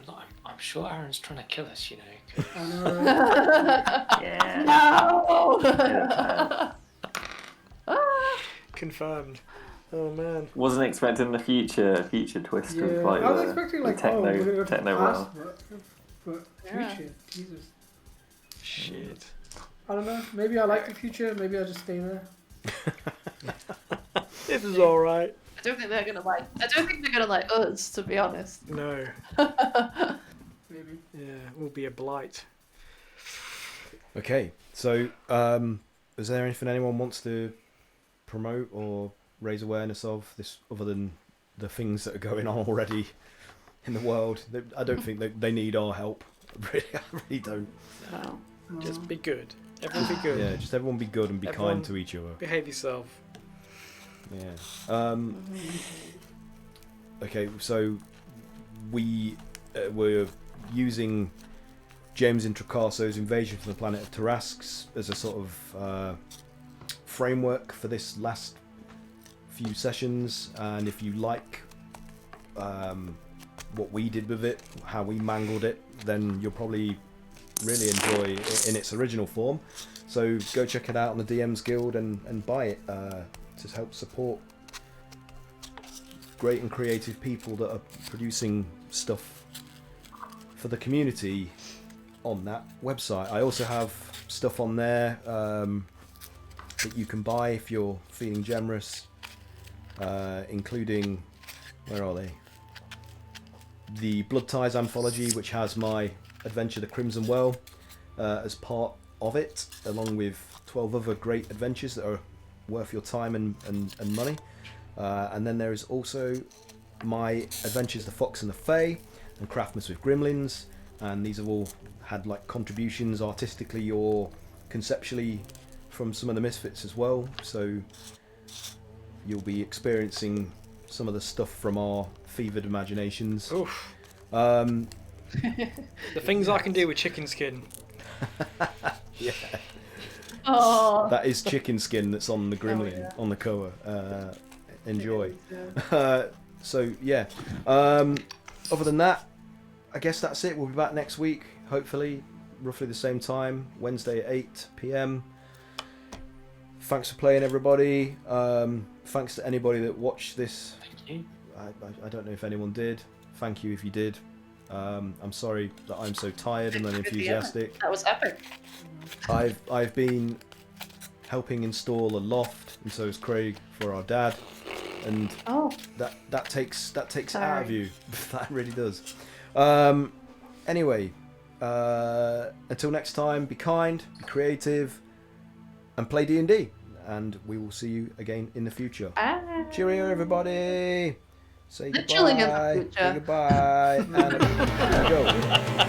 I'm sure Aaron's trying to kill us, you know. 'cause I know. Yeah. No. Confirmed. Oh man. Wasn't expecting the future twist Yeah, of like I was the, expecting the like, oh, we're gonna go to techno the realm. past, but Yeah. future, Jesus. Shit. I don't know. Maybe I like the future. Maybe I'll just stay there. This is alright. I don't think they're gonna like us, to be honest. No. Maybe. Yeah, we'll be a blight. Okay, so is there anything anyone wants to promote or raise awareness of this, other than the things that are going on already in the world? I don't think they need our help. I really don't. No. Just be good. Everyone be good. Yeah, just everyone be good and be Everyone- kind to each other. Behave yourself. Yeah. Okay, so we're using James Introcaso's Invasion from the Planet of Terrasques as a sort of framework for this last few sessions, and if you like what we did with it, how we mangled it, then you'll probably really enjoy it in its original form. So go check it out on the DMs Guild and buy it to help support great and creative people that are producing stuff for the community on that website. I also have stuff on there that you can buy if you're feeling generous, including, where are they? The Blood Ties anthology, which has my adventure The Crimson Well as part of it, along with 12 other great adventures that are worth your time and money. And then there is also my adventures The Fox and the Fray and Craftmas with Gremlins, and these have all had like contributions artistically or conceptually from some of the Misfits as well, so you'll be experiencing some of the stuff from our fevered imaginations. Oof. Um, The things I can do with chicken skin. yeah, Oh. that is chicken skin that's on the Gremlin, yeah. on the cover. Enjoy. Yeah. So yeah, other than that, I guess that's it. We'll be back next week, hopefully, roughly the same time, Wednesday at 8 PM. Thanks for playing, everybody. Thanks to anybody that watched this. Thank you. I don't know if anyone did. Thank you if you did. I'm sorry that I'm so tired and unenthusiastic. That was epic. I've been helping install a loft, and so is Craig for our dad, and Oh. that takes it out Sorry. of you. That really does. Anyway, until next time, be kind, be creative, and play D&D, and we will see you again in the future. Bye. Cheerio, everybody. Say Literally in the goodbye. future. Say goodbye. And go.